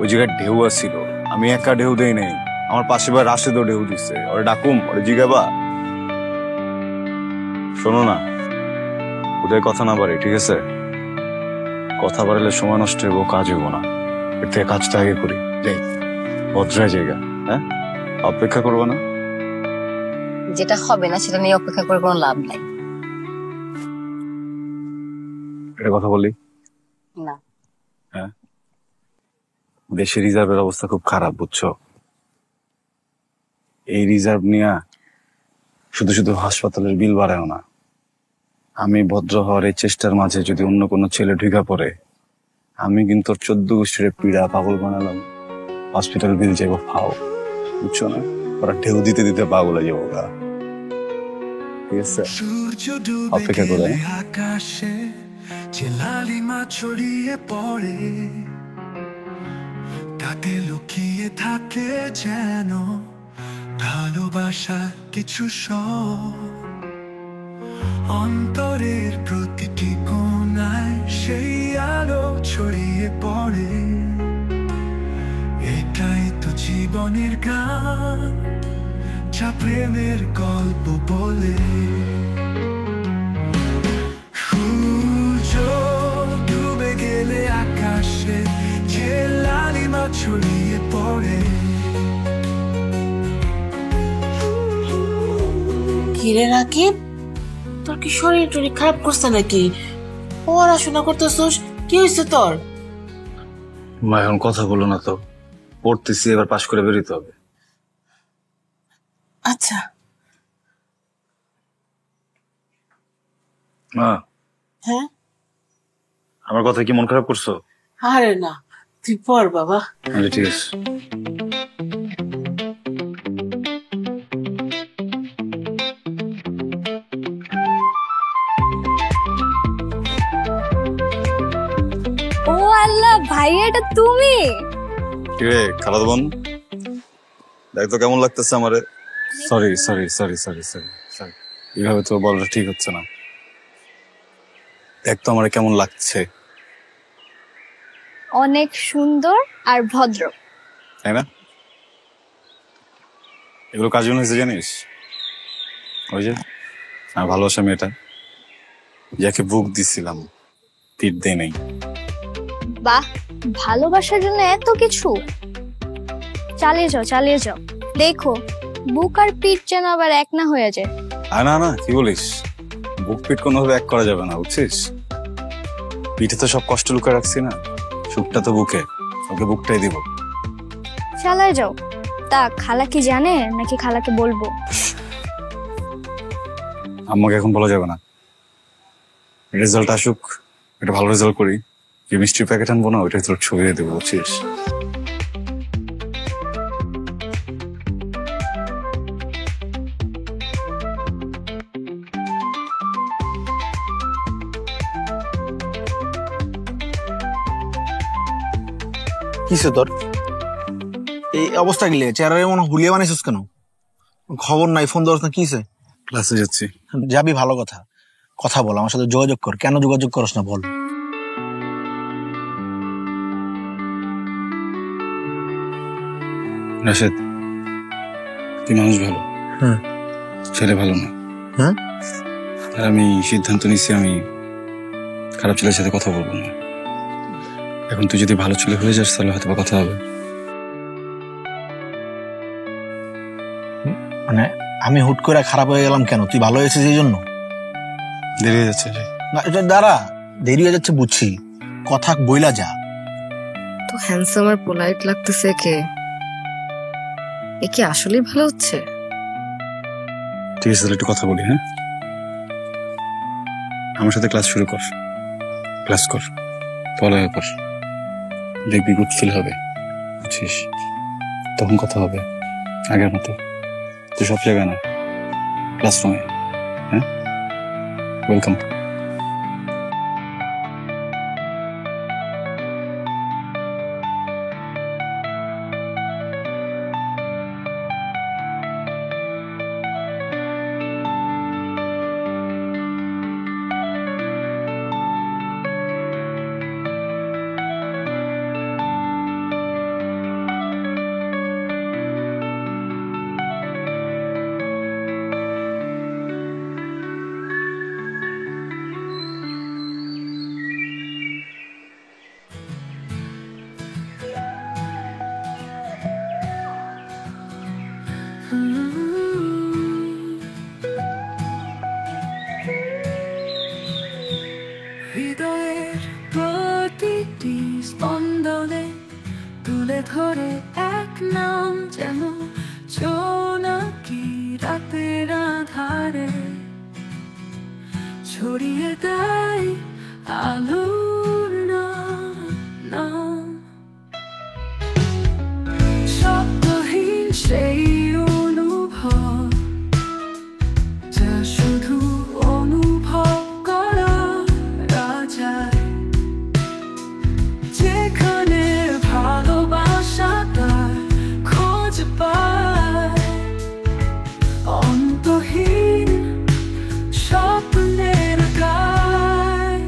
ওই জায়গায় ঢেউ আসছিল। আমি একা ঢেউ দেই নাই, আমার পাশে ভাই রাশেদও ঢেউ দিচ্ছে। ওরে ডাকুম, ওরে জিগাবা। শোনো না, ওদের কথা না বাড়ি, ঠিক আছে? কথা বাড়ালে সময় নষ্ট হইব, কাজ হইব না। এর থেকে কাজটা আগে করি, যাই ভদ্রা জায়গা। হ্যাঁ, অপেক্ষা করবো না? যেটা হবে না সেটা নিয়ে অপেক্ষা করে কোনো লাভ নাই। এটা কথা বলি না। হ্যাঁ, দেশে রিজার্ভের অবস্থা খুব খারাপ, বুঝছো? এই রিজার্ভ নিয়ে শুধু শুধু হাসপাতালের বিল বাড়ায় না। আমি ভদ্র হওয়ার এই চেষ্টার মাঝে যদি অন্য কোনো ছেলে ঢুকা পড়ে, আমি কিন্তু 14 গোষ্ঠীর পীড়া পাগল বানালাম। হসপিটাল বিল যাবো ফাও, বুঝছো না? ওরা ঢেউ দিতে দিতে পাগল হয়ে যাবো। ঠিক আছে, অপেক্ষা করে। আকাশে যে লালিমা ছড়িয়ে পড়ে, তাতে লুকিয়ে থাকে যেন ভালোবাসা কিছু সব। অন্তরের প্রতিটি কোণায় সেই আলো ছড়িয়ে পড়ে। এটাই তো জীবনের গান, যা প্রেমের গল্প বলে। সূর্য ডুবে গেলে আকাশে যে লালিমা ছড়িয়ে পড়ে। কিরে রাকিব, তোর কি শরীর টরীর খারাপ করছে নাকি? পড়াশোনা করতেছস, কি হয়েছে তোর? মা এখন কথা বলো না তো, পড়তেছি, এবার পাশ করে বেরোতে হবে। আচ্ছা মা, হ্যাঁ, আমার কথা কি মন খারাপ করছো? আরে না, তুই পড় বাবা। আচ্ছা ঠিক আছে। ও আল্লাহ, ভাই এটা তুমি? কিরে খালাতো বোন, দেখ তো কেমন লাগতেছে আমারে। Sorry sorry sorry sorry sorry sorry, এইভাবে তো বলাটা ঠিক হচ্ছে না। দেখ তো আমারে কেমন লাগছে, অনেক সুন্দর আর ভদ্র, তাই না? এগুলো কার জন্য হয়েছে জানিস? ওই যে আমার ভালোবাসা মেয়েটা, যাকে বুক দিছিলাম, পিঠ দেয় নাই। বাহ, ভালোবাসার জন্য এত কিছু। চালিয়ে যাও চালিয়ে যাও, দেখো বুক আর পিঠ যেন আবার এক না হয়ে যায়। না না, কি বলিস? বুক পিঠ কোনোভাবে এক করা যাবে না, বুঝছিস? পিঠে তো সব কষ্ট লুকিয়ে রাখছি না, সুখটা তো বুকে, ওকে বুকটাই দিব। চালিয়ে যাও। তা খালা কি জানে নাকি খালাকে বলবো? আম্মাকে এখন বলা যাবে না, রেজাল্ট আসুক, একটা ভালো রেজাল্ট করি, যে মিষ্টির প্যাকেট আনবো না ওইটাই তোর ছবি দেবো, বুঝছিস? কিসে তোর এই অবস্থা? গেলে চেহারা মনে হুলিয়ে বানাইছিস কেন? খবর নাই, ফোন ধরছ না, কিসে? ক্লাসে যাচ্ছি। যাবি, ভালো কথা, কথা বল, আমার সাথে যোগাযোগ কর। কেন যোগাযোগ করস না বল? রাশেদ, তুই মানুষ ভালো, ছেলে ভালো না। হ্যাঁ, আর আমি সিদ্ধান্ত নিচ্ছি আমি খারাপ ছেলের সাথে কথা বলবো না। এখন তুই যদি ভালো ছেলে হয়ে যাস তাহলে হয়তো কথা হবে। মানে আমি হুট করে খারাপ হয়ে গেলাম কেন? তুই ভালো হয়েছিস এই জন্য? দেরি হয়ে যাচ্ছে। দাঁড়া, দেরি হয়ে যাচ্ছে বুঝছি, কথা বইলা যা। তো হ্যান্ডসাম আর পোলাইট লাগতেছে কে? এ কি আসলেই ভালো হচ্ছে? ঠিক আছে, তাহলে একটু কথা বলি। হ্যাঁ, আমার সাথে ক্লাস শুরু কর, ক্লাস কর, পড়ালেখা কর, দেখবি গুড ফিল হবে, বুঝছিস? তখন কথা হবে আগের মতো। তুই সব জায়গায় না, ক্লাসরুমে। হ্যাঁ, ওয়েলকাম। হৃদয়ের প্রতিটি স্পন্দনে তুলে ধরে এক নাম, যেন জোনাকি রাতের আধারে ছড়িয়ে দেয় আলোর নাম। শব্দহীন সেই অনুভব, যা শুধু অনুভব করা যায়, যেখানে ভালোবাসা তার খোঁজ পায় অন্তহীন স্বপ্নের গায়।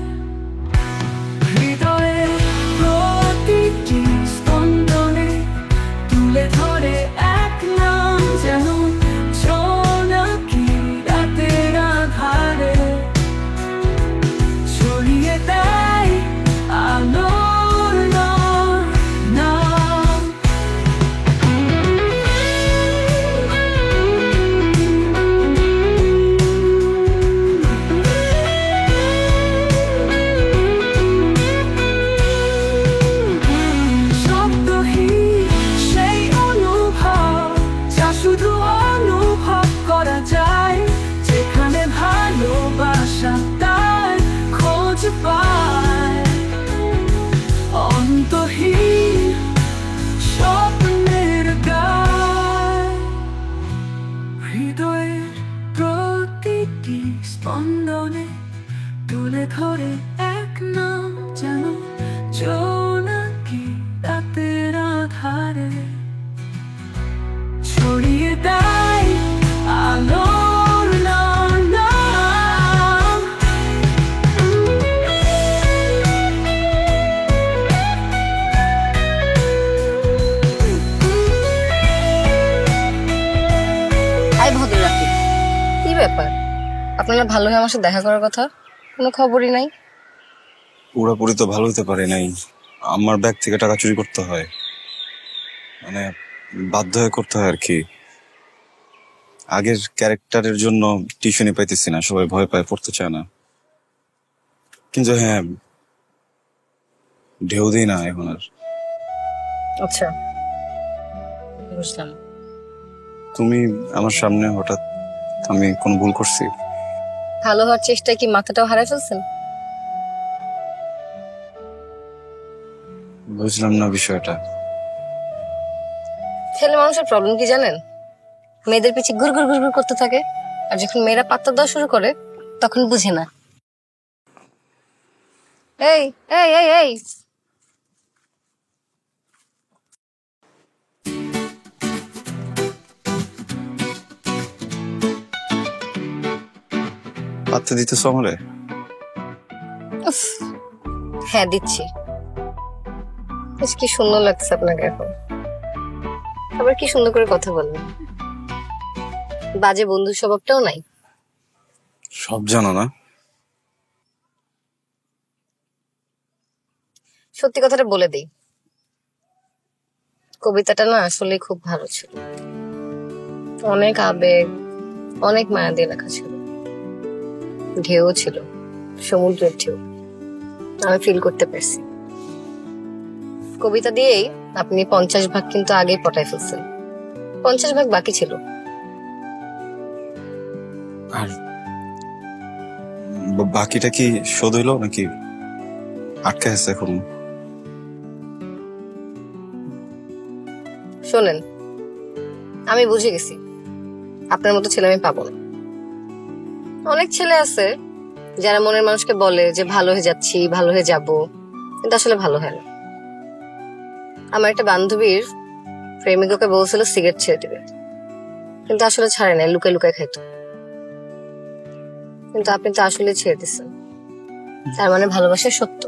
না ভালো হয়ে আমার সাথে দেখা করার কথা, কোনো খবরই নাই। পুরোপুরি তো ভালো হতে পারে নাই, আমার ব্যাগ থেকে টাকা চুরি করতে হয়, মানে বাধ্য হয়ে করতে হয় আর কি। আগের ক্যারেক্টারের জন্য টিউশনি পাইতেছি না, সবাই ভয় পায়, পড়তে চায় না। কিন্তু হ্যাঁ, ঢেউ দিই না এখন আর। আচ্ছা বুঝলাম। তুমি আমার সামনে হঠাৎ, আমি কোন ভুল করছি? ভালো হওয়ার চেষ্টায় কি মাথাটাও হারাই ফেলছেন? বুঝলাম না বিষয়টা। ছেলে মানুষের প্রবলেম কি জানেন? মেয়েদের পিছে ঘুর ঘুর ঘুর ঘুর করতে থাকে, আর যখন মেয়েরা পাত্তা দেওয়া শুরু করে তখন বুঝে না। এই এই এই এই পাত্তা দিতেছ আমারে? উফ, হ্যাঁ দিচ্ছি। বেশ কি সুন্দর লাগছে আপনাকে এখন, আবার কি সুন্দর করে কথা বললেন। বাজে বন্ধু স্বভাবটাও নাই। সব জানো না? সত্যি কথাটা বলে দিই, কবিতাটা না আসলে খুব ভালো ছিল, অনেক আবেগ, অনেক মায়া দিয়ে লেখা ছিল। ঢেউ ছিল, সমুদ্রের ঢেউ, আমি ফিল করতে পারছি। কবিতা দিয়েই আপনি 50 ভাগ কিন্তু আগেই পটায় ফেলছেন, 50 ভাগ বাকি ছিল। আর বাকিটা কি শোধ হইলো নাকি আটকে আছে এখন? শোনেন, আমি বুঝে গেছি আপনার মতো ছেলে আমি পাবো না। অনেক ছেলে আছে যারা মনের মানুষকে বলে যে ভালো হয়ে যাচ্ছি, ভালো হয়ে যাব, কিন্তু আসলে ভালো হয় না। আমার একটা বান্ধবীর প্রেমিককে বলছিল সিগারেট ছেড়ে দিবে, কিন্তু আসলে ছাড়ে না, লুকায় লুকায় খাইতো। কিন্তু আপনি তো আসলে ছেড়ে দিচ্ছেন, তার মানে ভালোবাসা সত্য।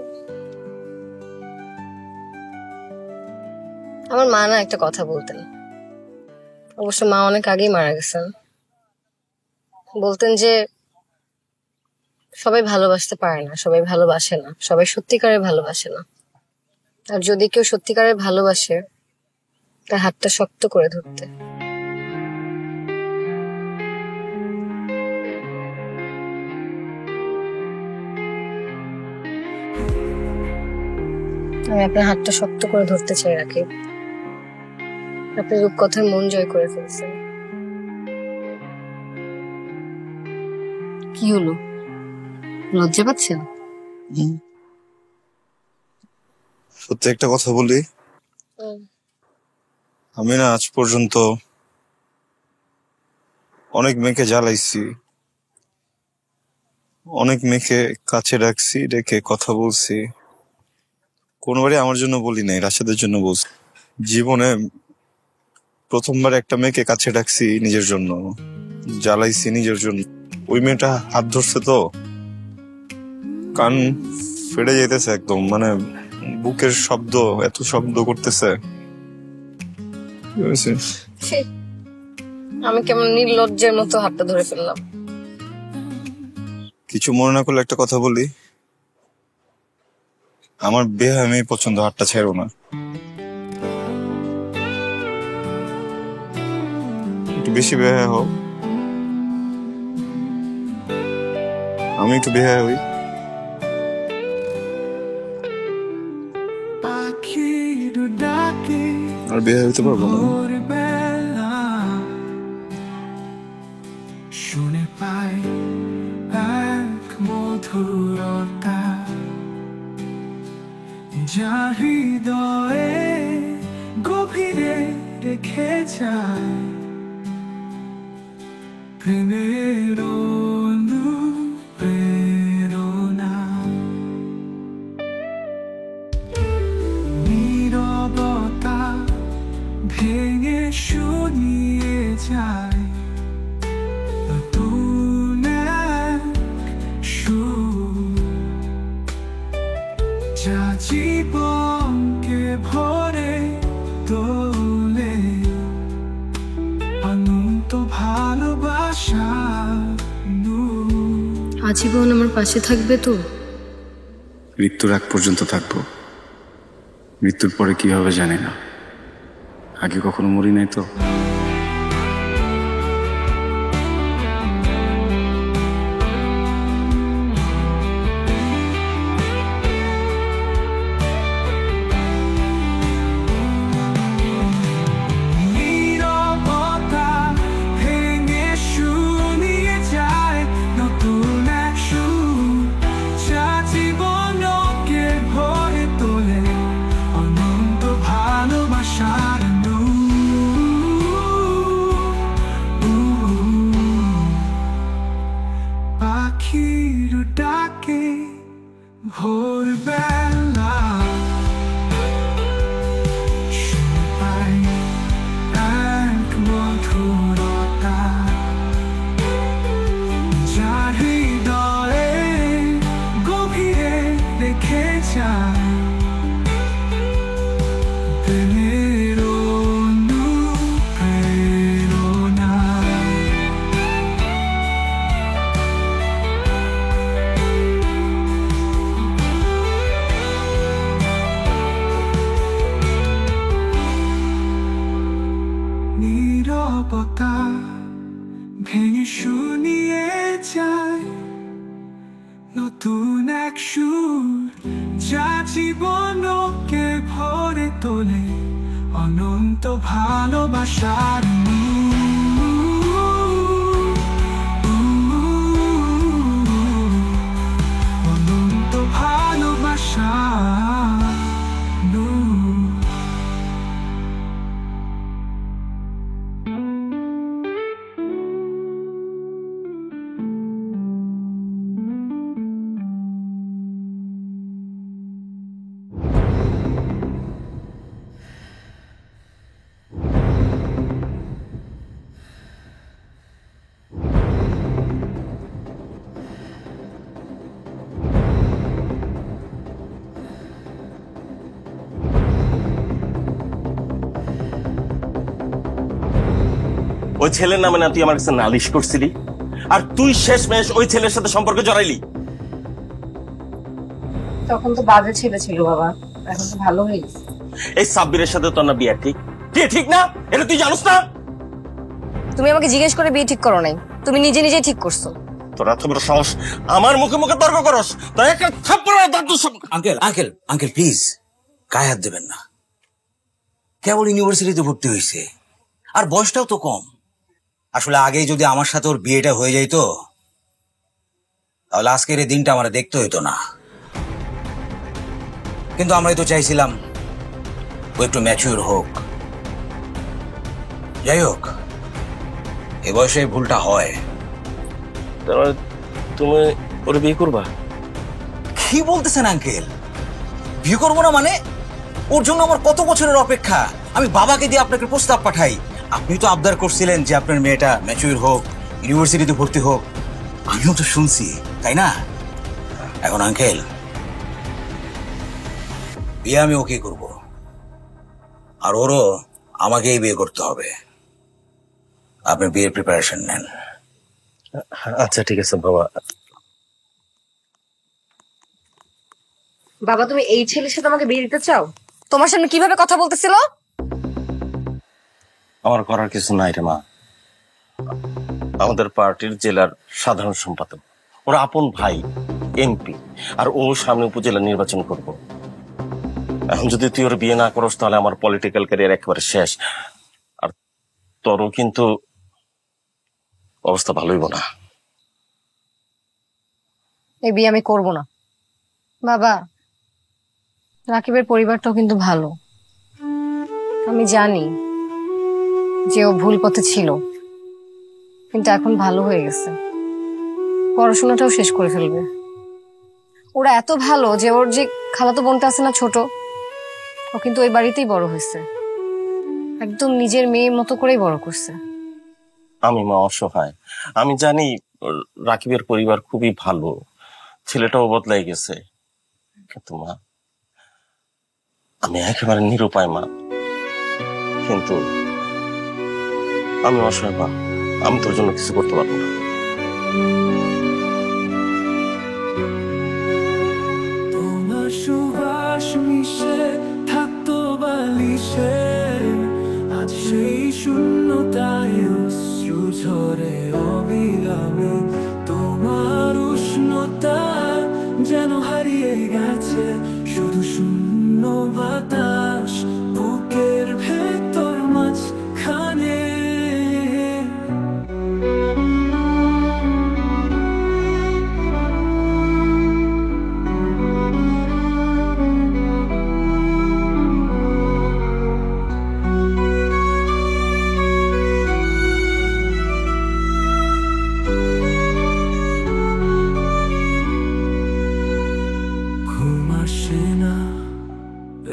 আমার মা না একটা কথা বলতেন, অবশ্য মা অনেক আগেই মারা গেছেন। বলতেন যে সবাই ভালোবাসতে পারে না, সবাই ভালোবাসে না, সবাই সত্যিকারের ভালোবাসে না। আর যদি কেউ সত্যিকারের ভালোবাসে, তার হাতটা শক্ত করে ধরতে। আমি আপনার হাতটা শক্ত করে ধরতে চাই রাকিব। আপনি রূপকথার মন জয় করে ফেলছেন। কি হলো, লজ্জা পাচ্ছেন? সত্যি একটা কথা বলি, আমি না আজ পর্যন্ত অনেক মেয়েকে জ্বালাইছি, অনেক মেয়েকে কাছে রাখছি, ডেকে কথা বলছি, কোনোবারই আমার জন্য বলি নাই, রাশেদের জন্য বলছি। জীবনে প্রথমবার একটা মেয়েকে কাছে রাখছি নিজের জন্য, জ্বালাইছি নিজের জন্য। ওই মেয়েটা হাত ধরছে তো কান ফেটে যেতেছে একদম, মানে বুকের শব্দ, এত শব্দ করতেছে। আমি কেমন নির্লজ্জের মতো হাতটা ধরে ফেললাম। কিছু মনে না করলে একটা কথা বলি, আমার বিয়ে আমি পছন্দ, হাতটা ছেড়ো না। একটু বেশি বেহায়া হও, আমি একটু বেহায়া হই। আর বেহায়া হইতে পারবো না। শুনে পাই এক মধুরতা, যা হৃদয়ে গভীরে রেখে যায় প্রেমের অনুপ্রেরণা। নীরবতা ভেঙে শুনিয়ে যায় নতুন এক সুর, যা জীবনকে ভরে তোলে অনন্ত ভালোবাসা নূর। আজীবন আমার পাশে থাকবে তো? মৃত্যুর আগ পর্যন্ত থাকবো। মৃত্যুর পরে কি হবে জানি না, আগে কখনো মরি নাই তো। নীরবতা ভেঙে শুনিয়ে যায় নতুন এক সুর, যা জীবনকে ভরে তোলে অনন্ত ভালোবাসার পাখির ডাকে ভোরবেলা শুনপাই এক মধুরতা, যার হৃদয়ে গভীরে রেখে যায় প্রেমের অনুপ্রেরণা। নীরবতা ভেঙে শুনিয়ে যায় নতুন এক সুর, যা জীবনকে ভরে তোলে অনন্ত ভালোবাসার অনন্ত ভালোবাসা। ওই ছেলের নামে না তুই আমার কাছে নালিশ করছিলি, আর তুই শেষমেশ ওই ছেলের সাথে সম্পর্কে জড়াইলি। তখন তো বাজে ছেলে ছিল বাবা, এখন তো ভালো হয়ে গেছে। এই সাব্বিরের সাথে তোর না বিয়ে ঠিক? বিয়ে ঠিক না, এটা তুই জানোস না? তুমি আমাকে জিজ্ঞেস করে বিয়ে ঠিক করো নাই, তুমি নিজে নিজেই ঠিক করছো। তোরা এত বড় সাহস আমার মুখে মুখে তর্ক করস, তো একটা থাপ্পড় দাঁত সব। আঙ্কেল আঙ্কেল আঙ্কেল প্লিজ গায়ে হাত দেবেন না। কেবল ইউনিভার্সিটিতে ভর্তি হয়েছে, আর বয়সটাও তো কম। আসলে আগেই যদি আমার সাথে ওর বিয়েটা হয়ে যাইতো, তাহলে আজকের এই দিনটা আমার দেখতে হইতো না। কিন্তু আমরাই তো চাইছিলাম ও একটু ম্যাচিউর হোক। যাই হোক, এ বয়সে এই ভুলটা হয়। তুমি ওরে বিয়ে করবা? কি বলতেছেন আঙ্কেল? বিয়ে করবো না মানে? ওর জন্য আমার কত বছরের অপেক্ষা। আমি বাবাকে দিয়ে আপনাকে প্রস্তাব পাঠাই, আপনি তো আবদার করছিলেন যে আপনার মেয়েটা ম্যাচিউর হোক, ইউনিভার্সিটিতে ভর্তি হোক। আমিও তো শুনছি, তাই না? এখন আঙ্কেল, বিয়ে আমি ওকে করব, আর ওরও আমাকেই বিয়ে করতে হবে। আপনি বিয়ের প্রিপারেশন নেন। আচ্ছা ঠিক আছে বাবা। বাবা তুমি এই ছেলের সাথে আমাকে বিয়ে দিতে চাও? তোমার সামনে কিভাবে কথা বলতেছিল? আমার করার কিছু নাই রে মা। আমাদের পার্টির জেলার সাধারণ সম্পাদক, ওর আপন ভাই এমপি, আর ও সামনে উপজেলা নির্বাচন করব। এখন যদি তুই ওর বিয়ে না করস, তাহলে আমার পলিটিক্যাল ক্যারিয়ার একেবারে শেষ। আর তোরও কিন্তু অবস্থা ভালো হইব না। এই বিয়ে আমি করব না বাবা। রাকিবের পরিবারটাও কিন্তু ভালো, আমি জানি যে ও ভুল পথে ছিল, কিন্তু এখন ভালো হয়ে গেছে, পড়াশোনাটাও শেষ করে ফেলবে। ওরা এত ভালো যে ওর যে খালাতো বোনটা আছে না ছোট, ও কিন্তু ওই বাড়িতেই বড় হয়েছে, একদম নিজের মেয়ের মতো করেই বড় করছে। আমি মা অসহায়, আমি জানি রাকিবের পরিবার খুবই ভালো, ছেলেটাও বদলাই গেছে, কিন্তু মা আমি একেবারে নিরুপায় মা। কিন্তু আমি অসহায় মা, আমি তোর জন্য কিছু করতে পারবো না। শূন্যতায় অশ্রু ঝরে অবিরামে, তোমার উষ্ণতা যেন হারিয়ে গেছে, শুধু শূন্য বাতাস বুকের ভেতর মাঝখানে।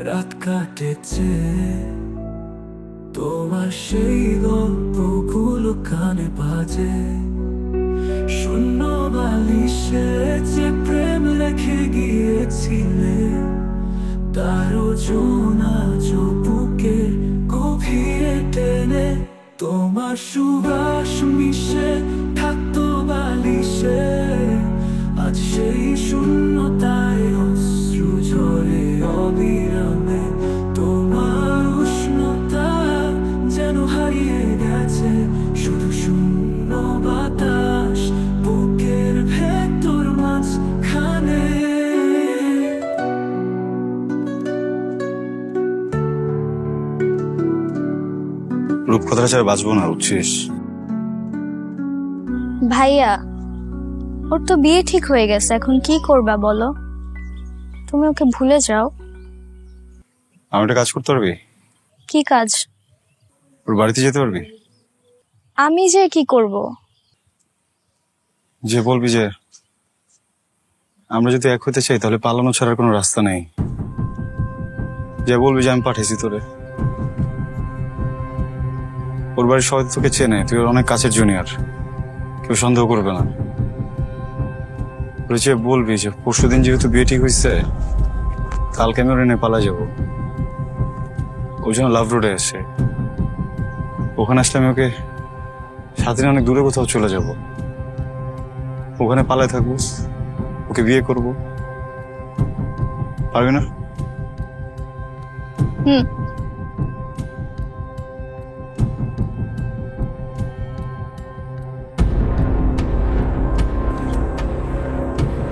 রাত কাটেছে, তোমার সেই গল্পগুলো কানে বাজে, শূন্য বালিশে যে প্রেম রেখে গিয়েছিলে, তারও জোনা বুকে গভীরে টেনে, তোমার সুবাস মিশে থাকতো বালিশে, আজ সেই শূন্যতায় অশ্রু ঝরে অবিরামে, তোমার উষ্ণতা যেন হারিয়ে গেছে, শুধু শূন্য বাতাস বুকের ভেতর মাঝখানে। রূপকথা ছাড়া বাঁচবো না, বুঝছিস? ভাইয়া, ওর তো বিয়ে ঠিক হয়ে গেছে, এখন কি করবা বলো? তুমি ওকে ভুলে যাও। আমি একটা কাজ করতে পারবি? কি কাজ? ওর বাড়িতে যেতে পারবি? আমি যে কি করব? যে বলবি যে আমরা যদি এক হতে চাই তাহলে পালানো ছাড়ার কোনো রাস্তা নেই। যে বলবি যে আমি পাঠিয়েছি তোরে। ওর বাড়ির সবাই তোকে চেনে, তুই ওর অনেক কাছের জুনিয়র, কেউ সন্দেহ করবে না। যে বলবি যে পরশুদিন যেহেতু বিয়ে ঠিক হয়েছে, কালকে আমি ওর এনে পালা যাবো, ওই জন্য লাভ রোডে আসে। ওখানে আসলে আমি ওকে সাথে অনেক দূরে কোথাও চলে যাব, ওখানে পালায় থাকবো, ওকে বিয়ে করব। পারবি না?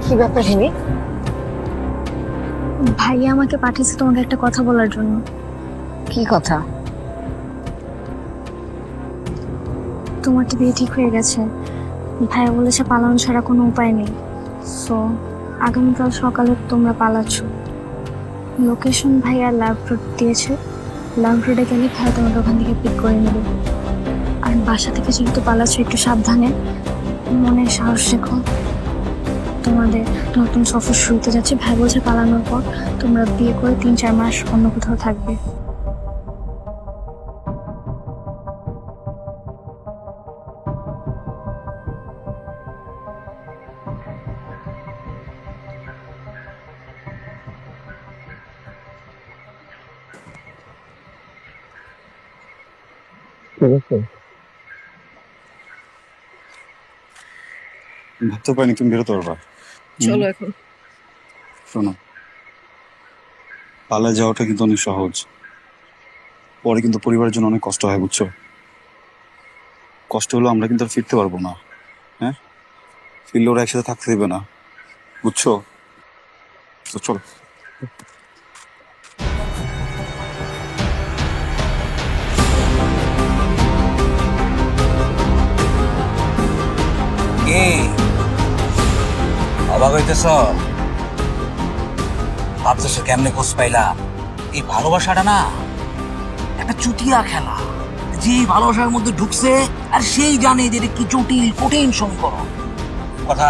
কি ব্যাপার হিমি? ভাইয়া আমাকে পাঠিয়েছে তোমাকে একটা কথা বলার জন্য। কি কথা? তোমার তো বিয়ে ঠিক হয়ে গেছে, ভাইয়া বলেছে পালানো ছাড়া কোনো উপায় নেই। সো আগামীকাল সকালে তোমরা পালাচ্ছ। লোকেশন ভাইয়া লাভ রোড দিয়েছে, লাভ রোডে গেলে ভাইয়া তোমাকে ওখান থেকে পিক করে নেবে। আর বাসা থেকে যেহেতু পালাচ্ছ, একটু সাবধানে, মনে সাহস রেখো। তোমাদের নতুন সফর শুরুতে যাচ্ছে। ভাই বলছে পালানোর পর তোমরা বিয়ে করে 3-4 মাস অন্য কোথাও থাকবে। ভাবতে পারিনি তুমি বেরোতে পারবা। চলো এখন। শোনো, পালায় যাওয়াটা কিন্তু অনেক সহজ, পরে কিন্তু পরিবারের জন্য অনেক কষ্ট হয়, বুঝছো? কষ্ট হলো আমরা কিন্তু আর ফিরতে পারবো না। হ্যাঁ, ফিরলে ওরা একসাথে থাকতে দেবে না, বুঝছো? তো চলো। অবাক হইতেছ? ভাবতেছ কেমনে খোঁজ পাইলাম? এই ভালোবাসাটা না একটা চুটিয়া খেলা, যে ভালোবাসার মধ্যে ঢুকছে আর সেই জানে যে এটা কি জটিল কঠিন সমীকরণ। কথা,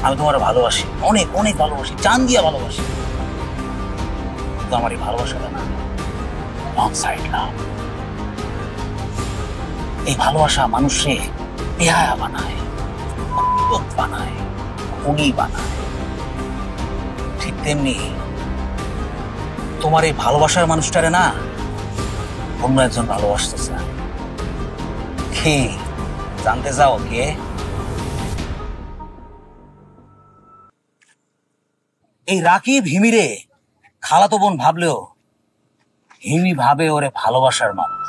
আমি তোমার ভালোবাসি, অনেক অনেক ভালোবাসি, জান দিয়া ভালোবাসি, কিন্তু আমার এই ভালোবাসাটা না ওয়ান সাইড লাভ। এই ভালোবাসা মানুষে বেহায়া বানায়, বানায়, খুনি বানায়। ঠিক তেমনি তোমার এই ভালোবাসার মানুষটারে না অন্য একজন ভালোবাসতেছে। কে জানতে চাও কে? এই রাকিব হিমিরে খালাতো বোন ভাবলেও হিমি ভাবে ওরে ভালোবাসার মানুষ।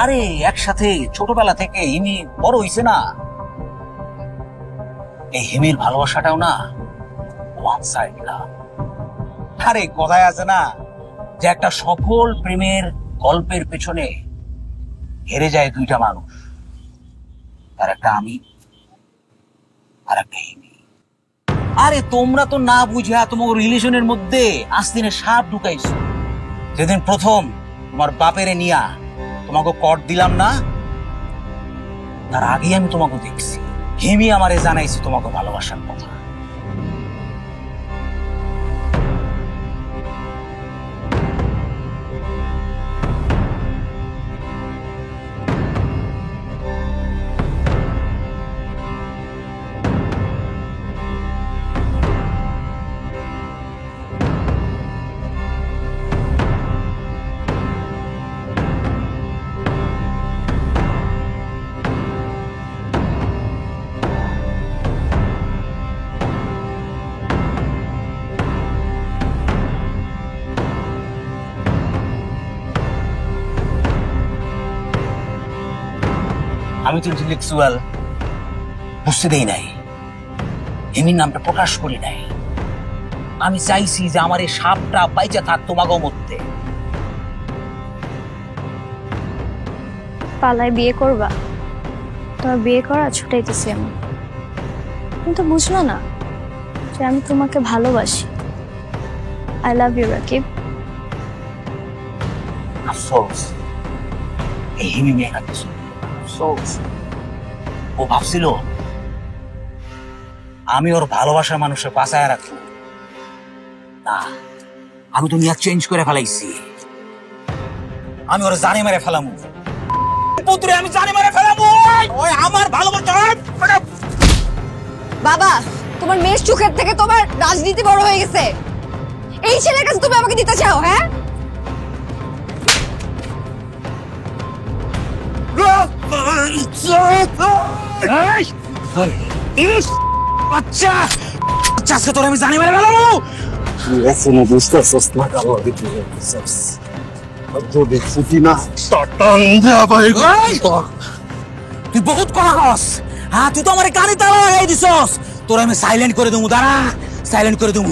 আরে একসাথে ছোটবেলা থেকে হিমি বড় হইছে না, এই হিমির ভালোবাসাটাও না ওয়ান সাইড না। আরে কথায় আছে না যে একটা সফল প্রেমের গল্পের পেছনে হেরে যায় দুইটা মানুষ, আর একটা আমি আর একটা হিমি। আরে তোমরা তো না বুঝা তোমার রিলেশনের মধ্যে আস্তিনে সাপ ঢুকাইছো। যেদিন প্রথম তোমার বাপেরে নিয়া তোমাকে কট দিলাম না, তার আগেই আমি তোমাকে দেখছি। হিমি আমারে জানাইছি তোমাকে ভালোবাসার কথা। আমি তো ইন্টেলেকচুয়াল, বুঝতে দেই নাই, হিমির নামটা প্রকাশ করি নাই। আমি চাইছি যে আমার এই সাপটা বাইচা থাক তোমাকে মধ্যে। পালায় বিয়ে করবা? তোমার বিয়ে করা ছুটাইতেছি আমি, কিন্তু বুঝলো না যে আমি তোমাকে ভালোবাসি। I love you Rakib. আফসোস এই হিমি মেয়েটা কিছু আফসোস। ও ভাবছিল আমি ওর ভালোবাসার মানুষের বাঁচায় রাখবো না, আমি তো নিয়ে চেঞ্জ করে ফেলাইছি। আমি ওর জানে মেরে ফেলামু, পুত্রে আমি জানে মেরে ফেলামু। ওই আমার ভালোবাসা। বাবা, তোমার মেয়ের চোখের থেকে তোমার রাজনীতি বড় হয়ে গেছে। এই ছেলের কাছে তুমি আমাকে দিতে চাও? হ্যাঁ, আচ্ছা আজকে তোর আমি জানি মেরে ফেলামু। এখনো বুঝতেছস না কালো দিতে যদি ছুটি না তুই বহুত কথা কস। হ্যাঁ, তুই তো আমার কানে তালা লাগাই দিছস। তোর আমি সাইলেন্ট করে দেবো, দাঁড়া, সাইলেন্ট করে দেবো।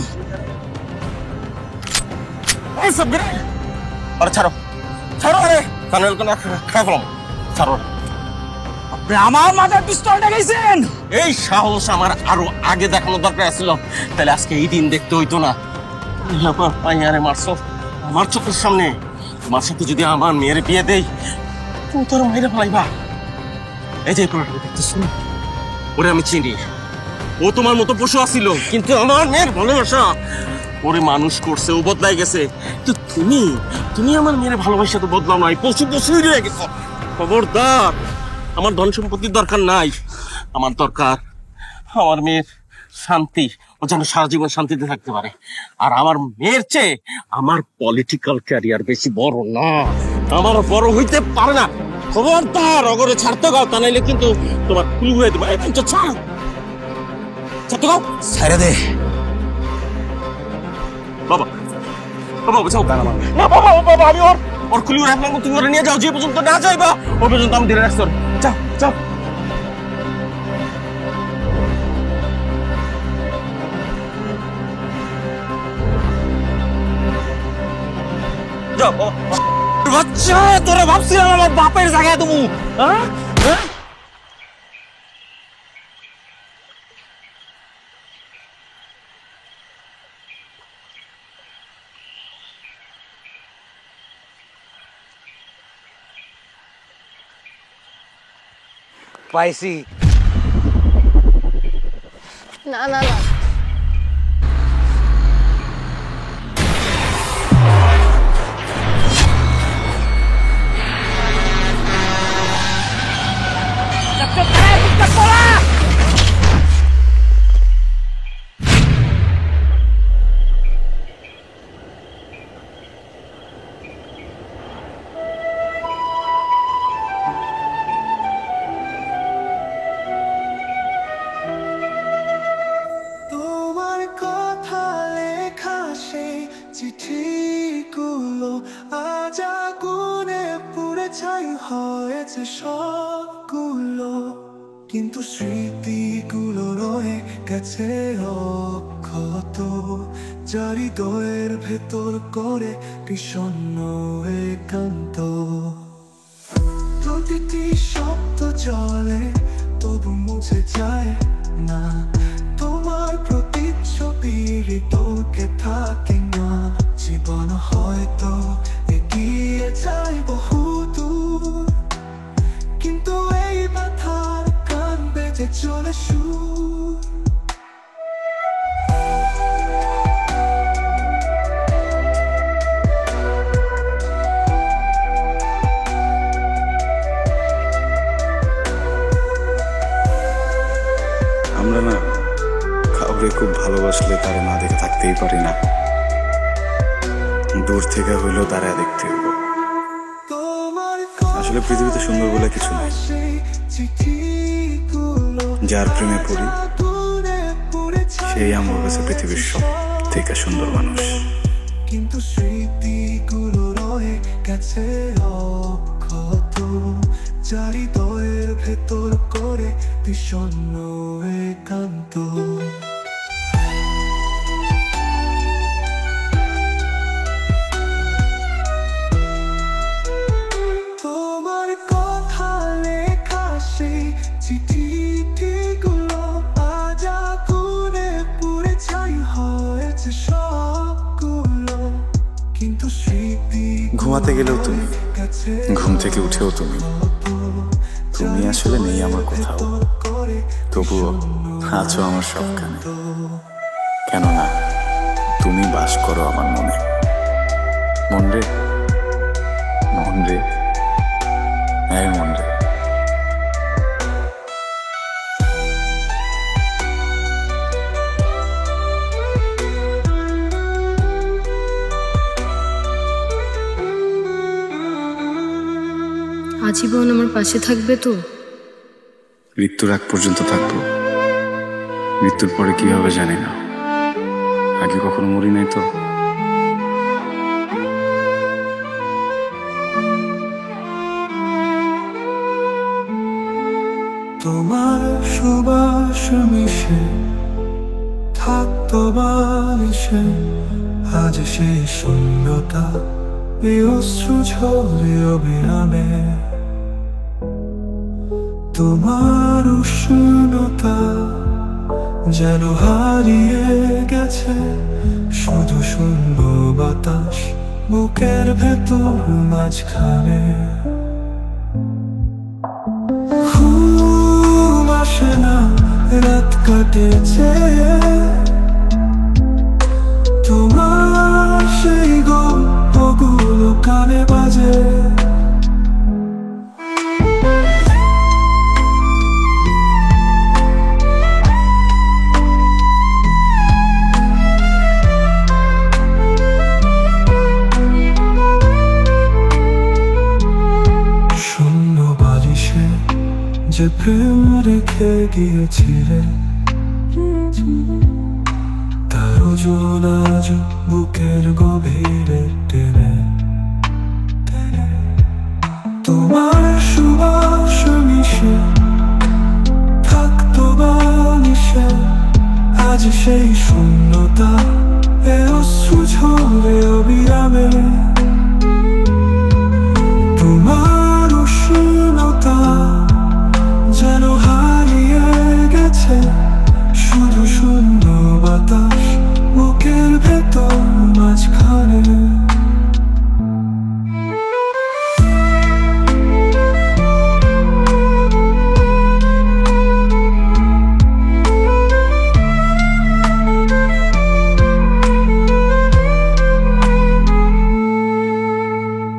আরে ছাড়ো ছাড়ো, আরে কানের কোন খাই ফেলাম, ছাড়ো। আপনি আমার মাথায় পিস্তলটা গেছেন, এই সাহস আমার আরো আগে দেখানো দরকার ছিল, তাহলে আজকে এই দিন দেখতে হইতো না। আরে মারছো আমার চোখের সামনে, তোমার সাথে যদি আমার মেয়ের বিয়ে দেই তুই তোর মেয়েরে ফেলাইবা। এই যে দেখতেছ ওরে আমি চিনি, ও তোমার মতো পশু আসিল, কিন্তু আমার মেয়ের ভালোবাসা ওরে মানুষ করছে, ও বদলাই গেছে। তো তুমি আমার মেয়ের ভালোবাসা তো বদলাও নাই, পশু পশুই রয়ে গেছ। খবরদার, আমার ধন সম্পত্তির দরকার নাই, আমার দরকার আমার মেয়ের শান্তি। ও যেন সারা জীবন শান্তিতে থাকতে পারে। আর আমার মেয়ের চেয়ে আমার পলিটিক্যাল ক্যারিয়ার বেশি বড় না, আমার বড় হইতে পারে না। খবরদার অগরে ছাড়তে গাও, তা নাইলে কিন্তু তোমার খুলি হয়ে দেবো। ছাড়, ছাড়তে গাও, ছেড়ে দে বাবা। বাবা যাও না বাবা, বাবা আমি ওর খুলি রাখলাম, তুমি ওরা নিয়ে যাও। যে পর্যন্ত না যাইবা ও পর্যন্ত আমি ধরে রাখছি। যাও যাও যাও। বাচ্চা, তোরা ভাবছিলাম আমার বাপের জায়গায় তুমি, হ্যাঁ? পাইছি। না না না, তোমার কথা লেখা সেই চিঠিগুলো ছাই হয়েছে সবগুলো, কিন্তু স্মৃতিগুলো রয়ে গেছে অক্ষত, যার হৃদয়ের ভেতর করে বিষণ্ণ একান্ত। প্রতিটি শব্দ জলে তবু মুছে যায় না, তোমার প্রতিচ্ছবি হৃদয়কে থাকে না। জীবন হয়তো এগিয়ে যায় বহু দূর, কিন্তু এই ব্যথার গান বেজে চলে সুর। আমরা না কাউকে খুব ভালোবাসলে তারা না দেখে থাকতেই পারি না, দূর থেকে হইলেও তারা দেখতে হইব। আসলে পৃথিবীতে সুন্দর বলে কিছু নাই, যার প্রেমে পড়ি সেই আমার কাছে পৃথিবীর সব থেকে সুন্দর মানুষ। কিন্তু স্মৃতিগুলো রয়ে গেছে অক্ষত, যার হৃদয়ের ভেতর করে বিষণ্ণ একান্ত। তোমার কথা লেখা সেই চিঠিগুলো আজ আগুনে পুড়ে ছাই হয়েছে সবগুলো, কিন্তু স্মৃতি ঘুমাতে গেলেও তুমি, ঘুম থেকে উঠেও তুমি, তুমি আসলে নেই আমার কোথাও, তবুও আছো আমার সবখানে। কেননা তুমি বাস করো আমার মনে। মন রে, মন রে, হ্যাঁ মন রে। আজীবন আমার পাশে থাকবে তো? মৃত্যুর আগ পর্যন্ত থাকবো, মৃত্যুর পরে কি হবে জানি না, আগে কখনো মরি নাই তো। তোমার সুবাস মিশে থাকতো বালিশে, আজ সেই শূন্যতা এই অশ্রু ঝরে অবিরামে। তোমার উষ্ণতা যেন হারিয়ে গেছে, শুধু শূন্য বাতাস বুকের ভেতর মাঝখানে। ঘুম আসে না, রাত কাটেছে, তোমার সেই গল্পগুলো কানে বাজে। শূন্য বালিশে যে প্রেম রেখে গিয়েছিলে, তার ওজন আজ বুকের গভীরে টেনে। তোমার সুবাস মিশে থাকতো বালিশে, আজ সেই শূন্যতা এ অশ্রু ঝরে অবিরামে। তোমার উষ্ণতা যেন হারিয়ে গেছে, শুধু শূন্য বাতাস বুকের ভেতর মাঝখানে।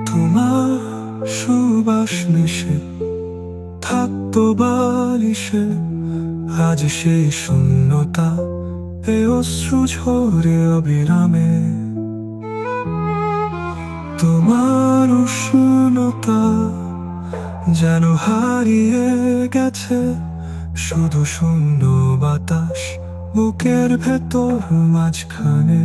তোমার সুবাস মিশে থাকতো বালিশে, আজ সেই শূন্যতা এ অশ্রু ঝরে অবিরামে। তোমার উষ্ণতা যেন হারিয়ে গেছে, শুধু শূন্য বাতাস বুকের ভেতর মাঝখানে।